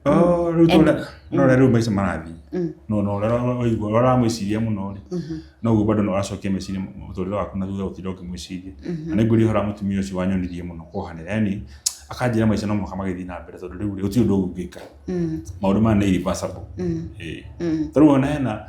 [SPEAKER 2] rĩu maica marathiĩ no ũramwĩciria mũno rĩ noguo bado no ũracokia meciria mũtũrĩre waku na thutha gũtinda ũkĩmwĩciria na nĩ ngwĩrire ũhoro wa mũtumia ũcio wanyonirie mũno kũhanĩra yani akanjĩra maica no mũhaka magĩthiĩ na mbere tondũ rĩu gũtirĩ ũndũ ũngĩka maũndũ maya nĩ irreversible tarĩu ona hena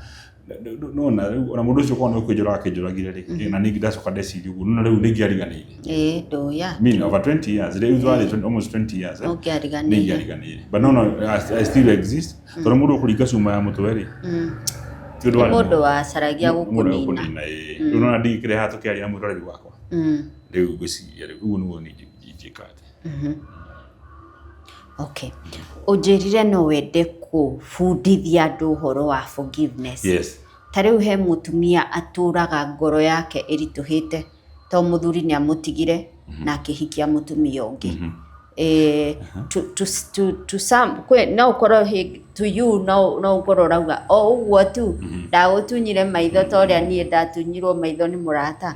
[SPEAKER 2] nona ona mũndũ ũcio korwo nĩ ũkwĩnjũra akĩnjũragire rĩ na ningĩ ndacoka ndeciria ũguo nona rĩu nĩngĩariganĩire
[SPEAKER 1] ndũya
[SPEAKER 2] mean over 20 years rĩu twarĩ almost 20 years nĩngĩariganĩire but no I still exist tondũ mũndũ ũkũringa cuma ya mũtwe rĩ
[SPEAKER 1] mũndũ wacaragia gũkũnina
[SPEAKER 2] rĩu nona ndigĩkĩre haha tũkĩaria na mwĩroreri wakwa rĩu ngwĩciria rĩu ũguo nĩguo njĩkate
[SPEAKER 1] okay ũnjĩrire no wende kũbundithia andũ ũhoro wa forgiveness tarĩu he mũtumia atũraga ngoro yake ĩritũhĩte to mũthuri nĩ amũtigire na akihikia mutumia ungi to some no ukoro to you no ukoro rauga uguo tu ndagutunyire maitho toria nie ndatunyirwo maitho ni murata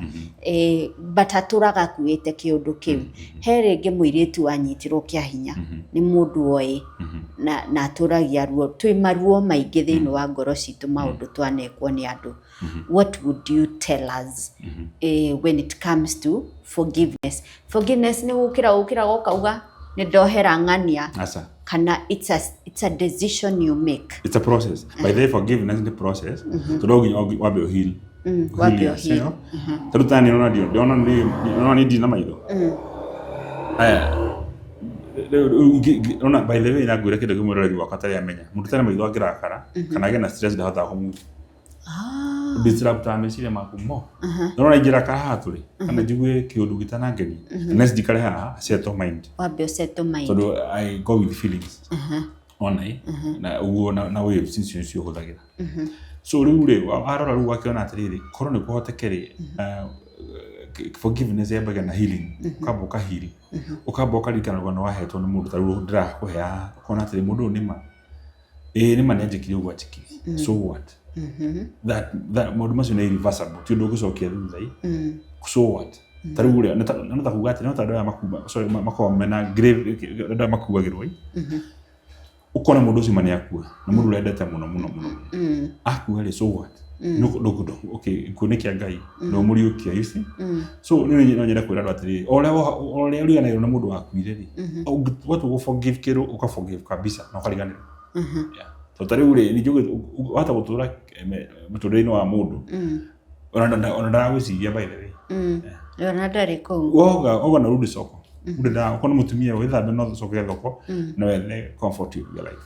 [SPEAKER 1] but aturaga kuite kiundu kiu he ringi muiritu wanyitirwo kia hinya ni mundu oi na aturagia ruo twi maruo maingi thiini wa ngoro citu maundu twanekwo ni andu. What would you tell us when it comes to forgiveness ni ukira gokauga ndohera ngania kana it's a decision you make,
[SPEAKER 2] it's a process. By the forgiveness is the process to dogi wabe heal tarutani nona ni dina maitho ona by the way nagwira kido kimurori wakatari amenya mundu tena maitho agirakara kana agena stress ndahota kumu disrupt amesire makumo nona igira kahaturi kana jigwe kiundu gitanangeni unless dikare ha settle mind
[SPEAKER 1] wabe settle mind
[SPEAKER 2] so I go with feelings onai na ugo na way since you hothagira so riure arora ruwa kiona atiriri koro ni kuhotekeri forgiveness yabaga na healing ukaboka healing ukaboka rikana gwana wahetwo ni mundu taru ndira kuhea kona atiri mundu nima nima nyanjikire ugwa chiki so what that mundu macio ni irreversible ti ndu gucokia thutha so what tarugure nata kugati nata ndoya makuba sorry makomena grave ndoya makubagirwo ukona mundu ucio mani akua na mundu urendete muno akua ri so what no okay kunekia ngai no muriukia isi so no nyenda kwira ndo atiri ole uri na mundu akuire ri what go forgive kero uka forgive kabisa na ukariganira so tarugure ni jogo hata gutura muturino wa mundu ona ndagwiciria by the way
[SPEAKER 1] ona ndari ko
[SPEAKER 2] oga na rudi soko nda kono mutumia wetha no soko ya thoko no wethe comfort your life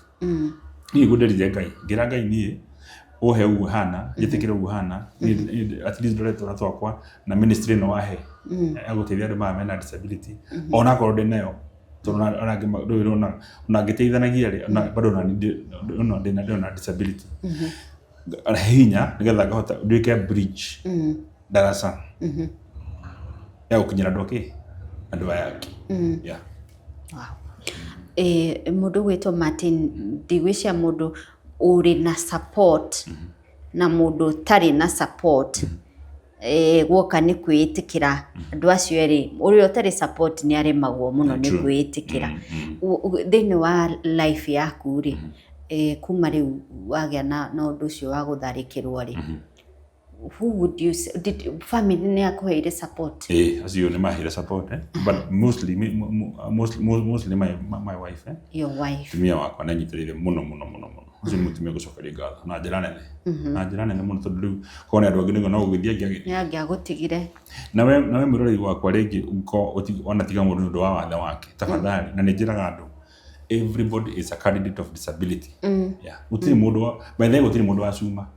[SPEAKER 2] ni guderije ngai ngira ngai ni ohe uhana yitikire uhana at least director twakwa na ministry no wahe agutethia andu ma mena disability ona korode nayo tuna ona ngima ona ngiteithanagia ri bado na disability ana hinya nigetha ngahota ndwike bridge darasa ya ukinyira ndoki andu ayaki yeah
[SPEAKER 1] wow mundu gwitwo Martin ndigwicia mundu uri na support na mundu tari na support gwoka ni kwiitikira andu acio eri uri otari support ni aremagwo muno ni kwiitikira thini wa life yaku ri kuma riu wagia na undu ucio wa gutharikirwo ri who would you say, family ni akuheire support
[SPEAKER 2] as you ni mahira support but mostly my wife
[SPEAKER 1] your wife
[SPEAKER 2] mia wakwa na nyitirire muno ucio mutumia gucokeria ngatho na njira nene muno tondu kone andu angi no gugithia
[SPEAKER 1] ngiagutigire
[SPEAKER 2] nawe mirori wakwa ringi uko ona tiga mundu ndu wa wathe wake tafadhali na njiraga andu everybody is a candidate of disability yeah utiri mundu by the way utiri mundu wa cuma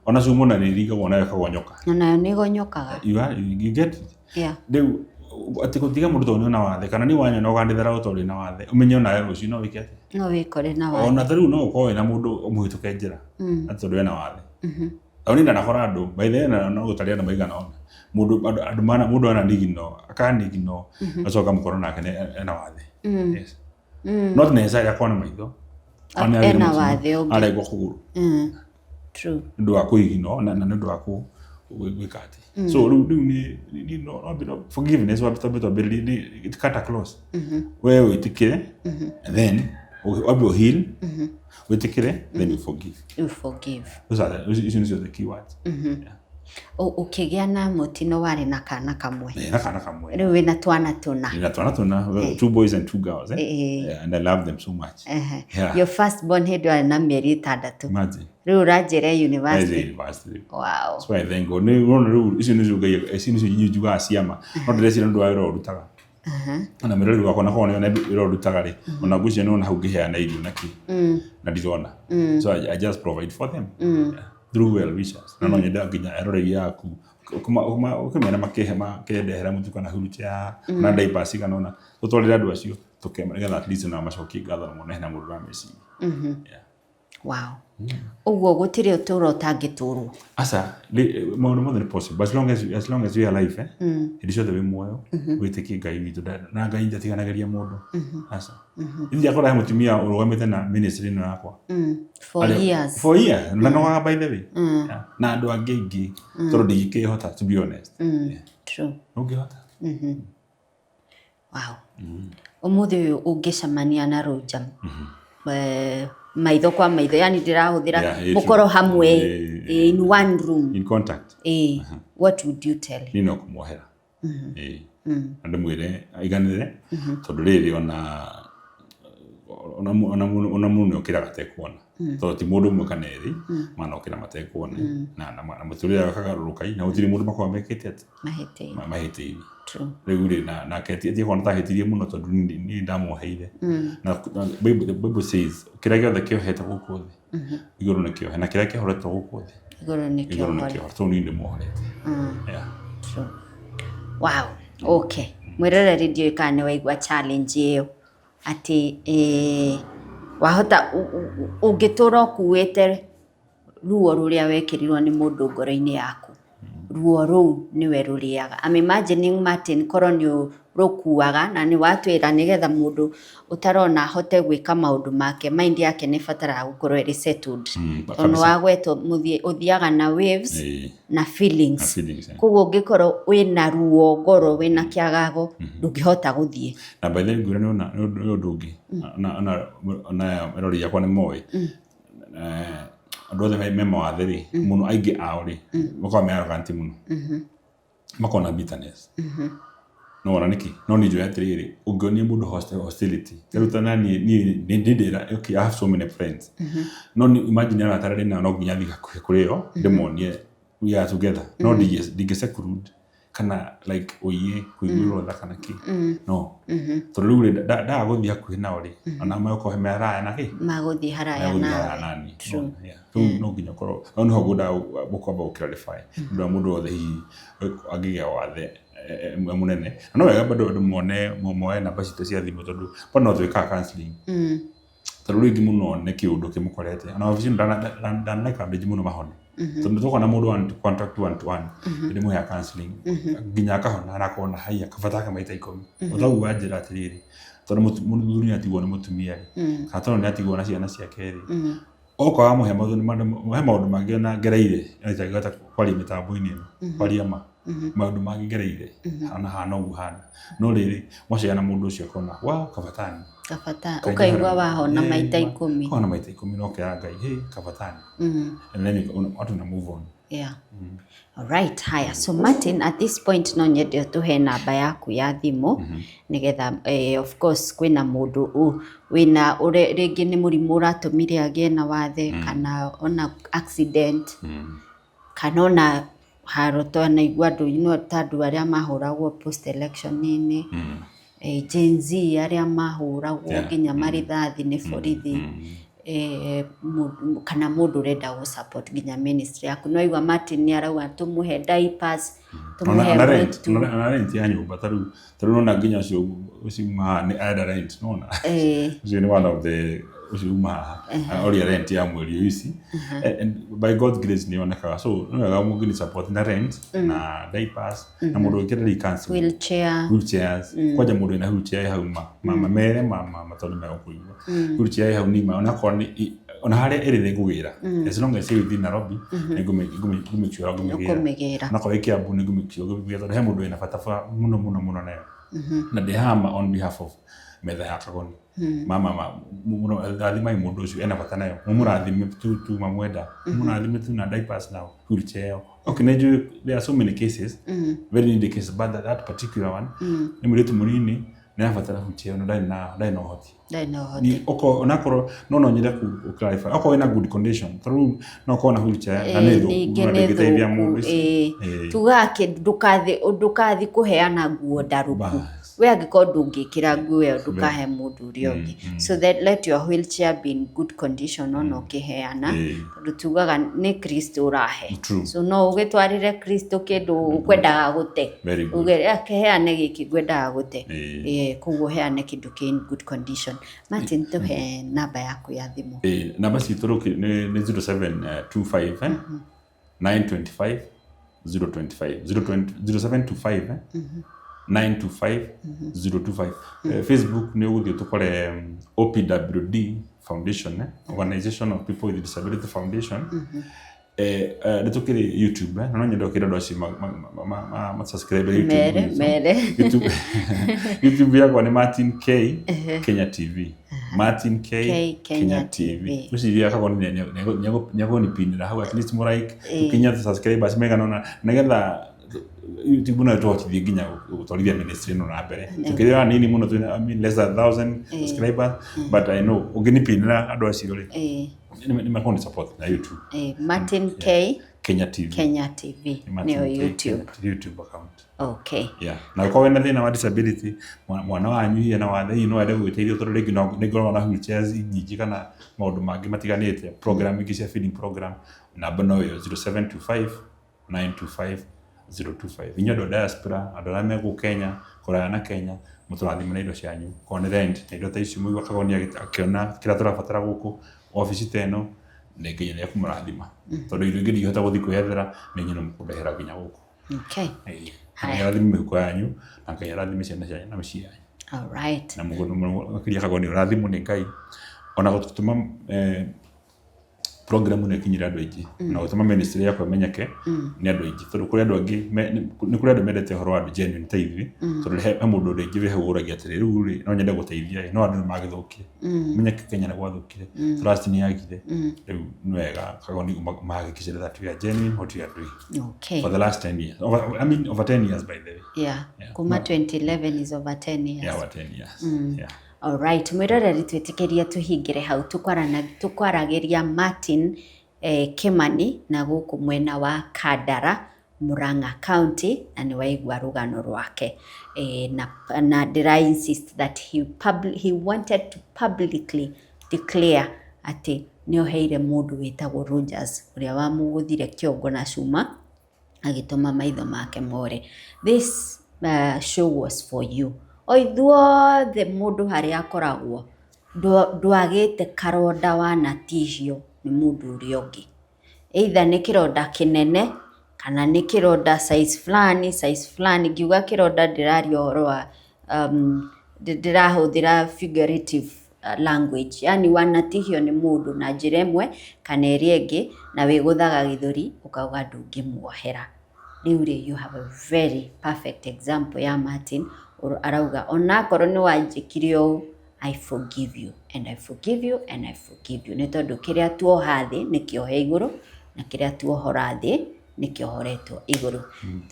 [SPEAKER 2] ona cuma na niriga wona yakagwa nyoka
[SPEAKER 1] na ni gonyokaga
[SPEAKER 2] you get it
[SPEAKER 1] yeah
[SPEAKER 2] rĩu atiko tiga mundu toni na wathe kana ni wanya no gandithera utori na wathe umenye ona yero cino wikete
[SPEAKER 1] no wikore na wathe
[SPEAKER 2] ona tariu no ukowe na mundu umuhituke njira atondu na wathe oni ndanakora andu by the way no gutaria na maigana ona mundu ana ndigino akanigino acoka mukoro nake na wathe yes not necessarily akona maitho
[SPEAKER 1] ana wathe
[SPEAKER 2] ale go kuguru
[SPEAKER 1] true
[SPEAKER 2] ndu akuigino na ndu aku wikati so ni no forgiveness wa bito beli it cut across wewe itikire and then obi heal witikire then you forgive those are the key words yeah
[SPEAKER 1] ukigia na mutino wari na kana kamwe
[SPEAKER 2] riu
[SPEAKER 1] wina twana tuna
[SPEAKER 2] two boys and two girls yeah, and I love them so much
[SPEAKER 1] yeah. Your first born head wa na mieri 6 riu urajire university wow
[SPEAKER 2] so I think ni riu icio ni zuga icio ni juga ciama no ndire ndu wa rutaga na mirori wakwa na kone na rutaga ri ona gucio no na hau ngiheana irio naki na ndizona so I just provide for them yeah. Through well wishes na no nyenda nginya erore yaku ukimena makehema kendehera mutuka na hurucha na ndaipasi kanona tutolera andu acio tukema getha at least na macoki ngatho na mona hena mundu na meci
[SPEAKER 1] yeah Wow. Uguo gutire uturo utangituru.
[SPEAKER 2] Asa, maundu mothe ni possible as long as we are alive it should be muoyo witiki Ngai witu na Ngai ndatiganageria mundu. Asa. Ithi akora mutumia urugamite na ministry no yakwa.
[SPEAKER 1] For years.
[SPEAKER 2] For years. Na no by the way. Na andu angi toro ndigikihota to be honest.
[SPEAKER 1] True.
[SPEAKER 2] Ungihota.
[SPEAKER 1] Wow. Umuthi ungicamania na Rujam. Maitho kwa maitho, yani ndirahuthira mukoro hamwe in one room,
[SPEAKER 2] in contact.
[SPEAKER 1] What would you tell him?
[SPEAKER 2] Nìndakuohera. Andu mwire aiganire tondu riri ona mundu okiraga tekuona tondu ti mundu umwe kana eri mana okira matekuona na muturire akagaruruka na utiri mundu makwa mekete ati mahete.
[SPEAKER 1] True.
[SPEAKER 2] Regure na keti hona tahetirie muno tondu ni ndamuheire na Bible says kira giothe kiohete guku thi iguru ni kiohe na kira kihoretwo guku thi
[SPEAKER 1] iguru ni kiohe
[SPEAKER 2] to ni ndimuhorete.
[SPEAKER 1] True. Wow. Okay. Mwirere radio ikane waigwa challenge iyo ati wahota ungitura kuwete ruo ruria wekirirwo ni mundu ngoro-ini yaku. Ruo ruu niwe ruriaga. I'm imagining Martin koroni rukuaga na ni watwira nigetha mundu utarona hote gwika maundu make mind yake ni fatara gukorwo iri settled. Ono wagweto uthiaga na waves na feelings. Koguo ungikorwo wina ruo ngoro wina kiagago ndungihota guthie.
[SPEAKER 2] Na by the way ngura ni undu ungi na erori yakwa ni moi. Andu othe mema watheri muno aingi auri makwa me arrogant muno makona bitterness no wana niki no ni joya atiriri ungonie mundu hostility kerutana ni ndindira okay I have so many friends no imagine ana tarari na no nginya thika kureo demonie we are together no digesecrude kana like oye kuiguro thakana ki no torure da guthi hakuhi na ori ona mayoko he mera na ki
[SPEAKER 1] maguthi haraya na
[SPEAKER 2] nani no nginya koro no hogoda bukwa clarify ndo mundu othe hi agiga wathe munene no wega bado muone momoe na bacito cia thimu tondu pono twika counseling toruri ngi muno ne kiundu kimukorete ana ofisi ndana cabbage muno mahone tondu tukona mundu one contract one to one ndi mu ya counseling nginya kahona arakona haya kafataka maitho 10 utau wanjira atiriri tondu mundu dunia atigwo ni mutumia katono ni atigwo na ciana cia keri oko amuhe maundu mangi na ngereire nitagota kwari mitambo-ini kwari maundu mangi ngereire hana uguhana no riri mwacana mundu ucio kona wa kafatani
[SPEAKER 1] ukaigwa wahona maitho 10
[SPEAKER 2] hona maitho 10 no kaya Ngai hey kafatani and then you want to move on.
[SPEAKER 1] All right, haya. So Martin, at this point no nyende tuhe namba yaku ya thimu nigetha of course kwina mundu wina ringi ni murimu uratumire agie na wathe kana ona accident kana ona haroto na igwa ndu tandu aria mahuragwo post election nini Gen Z aria mahuragwo nginya marithathi ni borithi kana mundu renda go support nginya ministry yaku no igwa Martin ni arauga tumuhe diapers tumuhe rent
[SPEAKER 2] ya nyumba taru na nginya ucuma ni ada rent nona ni one of the ucuma or rent ya mweri ici and by God's grace ni oneka so no ga mugini support na rent na diapers na mundu ukireri cancel wheelchairs kwaja mundu na wheelchair hau mama mere mama tonu me okuigwa wheelchair hau ni ma ona hare eri ngugira as long as you in Nairobi ngumikira na kwa iki abu ngumikira ngugira he mundu ina fatafa muno nayo na dehama on behalf of Metha ya Kagoni mama muno athima mundu ucio ena fata nayo mumurathime tu mamwenda mumurathime tu na diapers now wheelchair okay neju there are so many cases very needy cases but that particular one ni muritu munini na fatara wheelchair no dai no hoti ni oko onakoro no nyira ku clarify oko ina good condition through no kona wheelchair na nedo ngiteithia mundu
[SPEAKER 1] tugake ndukathi kuheana nguo ndaruku we angĩkorwo ndũngĩkĩra nguo ĩyo ndũkahe mũndũ ũrĩa ũngĩ. So that let your wheelchair be in good condition ona ũkĩheana, tondũ tugaga nĩ Kristo ũrahe. So no ũgĩtwarĩre Kristo kĩndũ ukwendaga gũte, uge akĩheane gĩkĩ ngwendaga gũte. Koguo heane kĩndũ kĩ in good condition. Martin, tũhe namba yaku ya thimũ.
[SPEAKER 2] Namba citũ nĩ 0725 925 025 0725 925 025. Facebook nĩ ũgũthiĩ tũkore OPWD Foundation, Organization of People with Disability Foundation. Nĩ tũkĩrĩ YouTube, no nyenda ũkĩra andũ acio ma subscribe YouTube. YouTube yakwa nĩ Martin K Kenya TV. Martin K Kenya TV. Mũciria Kagoni nĩagũnipinĩra hau, at least more like tukinya subscribers megana ona nĩgetha YouTube na tũhotithie nginya gũtwarithia ministry ĩno na mbere. Tukĩrĩa nini mũno twĩna, I mean less than 1,000 subscribers, but I know ũngĩnipinĩra andũ acio rĩ nĩ makoni support na YouTube.
[SPEAKER 1] Martin K
[SPEAKER 2] Kenya TV.
[SPEAKER 1] Kenya TV nĩyo
[SPEAKER 2] YouTube account.
[SPEAKER 1] Okay.
[SPEAKER 2] Yeah. Na kwa wena thĩna wa disability, mwana wanyu hihi na wathe hihi no ende gwĩteithio tondũ rĩngĩ nĩ ngoragwo na wheelchairs nyingĩ kana maũndũ mangĩ matiganĩte. Program ingĩ cia feeding program, namba no yo 0725 925 025. Inyuĩ andũ diaspora, andũ arĩa megũ Kenya, kũraya na Kenya, mũtũrathime na indo cianyu. Korwo nĩ rent, na indo ta icio mũigua Kagoni akĩona kĩrĩa tũrabatara gũkũ ofici ta ĩno, nĩ Ngai nĩ ekũmũrathima. Tondũ indo ingĩ ndingĩhota gũthiĩ kwĩyethera, nĩ inyuĩ nĩ mũkũndehera nginya gũkũ. Okay. Ngai arathime mĩhuko yanyu, na Ngai arathime ciana cianyu na mĩciĩ yanyu.
[SPEAKER 1] All right.
[SPEAKER 2] Na makĩria Kagoni ũrathimwo nĩ Ngai. Ona gũtũma program nĩ kinyira andũ aingĩ, na gũtũma ministry yakwa ĩmenyeke nĩ andũ aingĩ. Tondũ kũrĩ andũ angĩ nĩ kũrĩ andũ mendete ũhoro wa andũ genuine ta ithuĩ, tondũ he mũndũ ũrĩa ingĩ wehe ũragia atĩrĩ rĩu rĩ no nyende gũteithia, no andũ nĩ magĩthũkire. Menyeke Kenya nĩ gwathũkire, trust nĩ yagire. Rĩu nĩ wega Kagoni mahakikishe that we are genuine, what we are doing.
[SPEAKER 1] Okay.
[SPEAKER 2] For the last 10 years. I mean over 10 years by the way.
[SPEAKER 1] Yeah. Kuma 2011 is over 10 years.
[SPEAKER 2] Yeah, over 10 years. Yeah.
[SPEAKER 1] All right, mwiroreri twĩtĩkĩrie tũhingĩre hau tũkwaragĩria Martin Kimani na gũkũ mwena wa Kandara, Murang'a County, na nĩ waigua rũgano rwake. Na ndĩra insist that he wanted to publicly declare atĩ nĩ oheire mũndũ wĩtagwo Rogers ũrĩa wamũgũthire kĩongo na cuma agĩtũma maitho make more. This show was for you. Oithuothe mũndũ harĩa akoragwo ndwagĩte karonda wanatihio nĩ mũndũ ũrĩa ũngĩ. Either nĩ kĩronda kĩnene kana nĩ kĩronda size fulani. Ngiuga kĩronda ndĩraria ũhoro wa ndĩrahũthĩra figurative language, yani wanatihio nĩ mũndũ na njĩra ĩmwe kana ĩrĩa ĩngĩ, na wĩgũthaga gĩthũri ũkauga ndũngĩmuohera. Rĩu rĩ, you have a very perfect example ya Martin arauga onakorwo nĩ wanjĩkire ũũ, I forgive you and I forgive you and I forgive you. Nĩ tondũ kĩrĩa tuoha thĩ nĩ kĩohe igũrũ, na kĩrĩa tuohora thĩ nĩ kĩohoretwo igũrũ.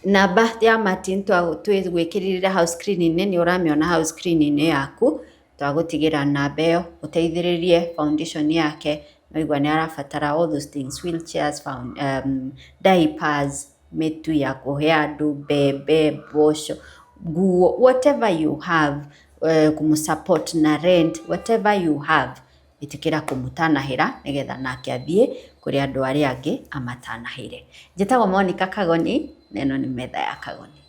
[SPEAKER 1] Namba ya Martin twĩgwĩkĩrĩre hau screen-inĩ, nĩ ũramĩona hau screen-inĩ yaku. Twagũtigĩra namba ĩyo ũteithĩrĩrie foundation yake. Maigua nĩ arabatara all those things, wheelchairs, diapers, mĩtu ya kũhe andũ, mbembe, mboco, nguo, whatever you have, kumusupport na rent, whatever you have, itikira kumutanahira nigetha nake athiĩ kũrĩ andũ arĩa angĩ amatanahire. Njĩtagwo Monica Kagoni, na ĩno nĩ Metha ya Kagoni.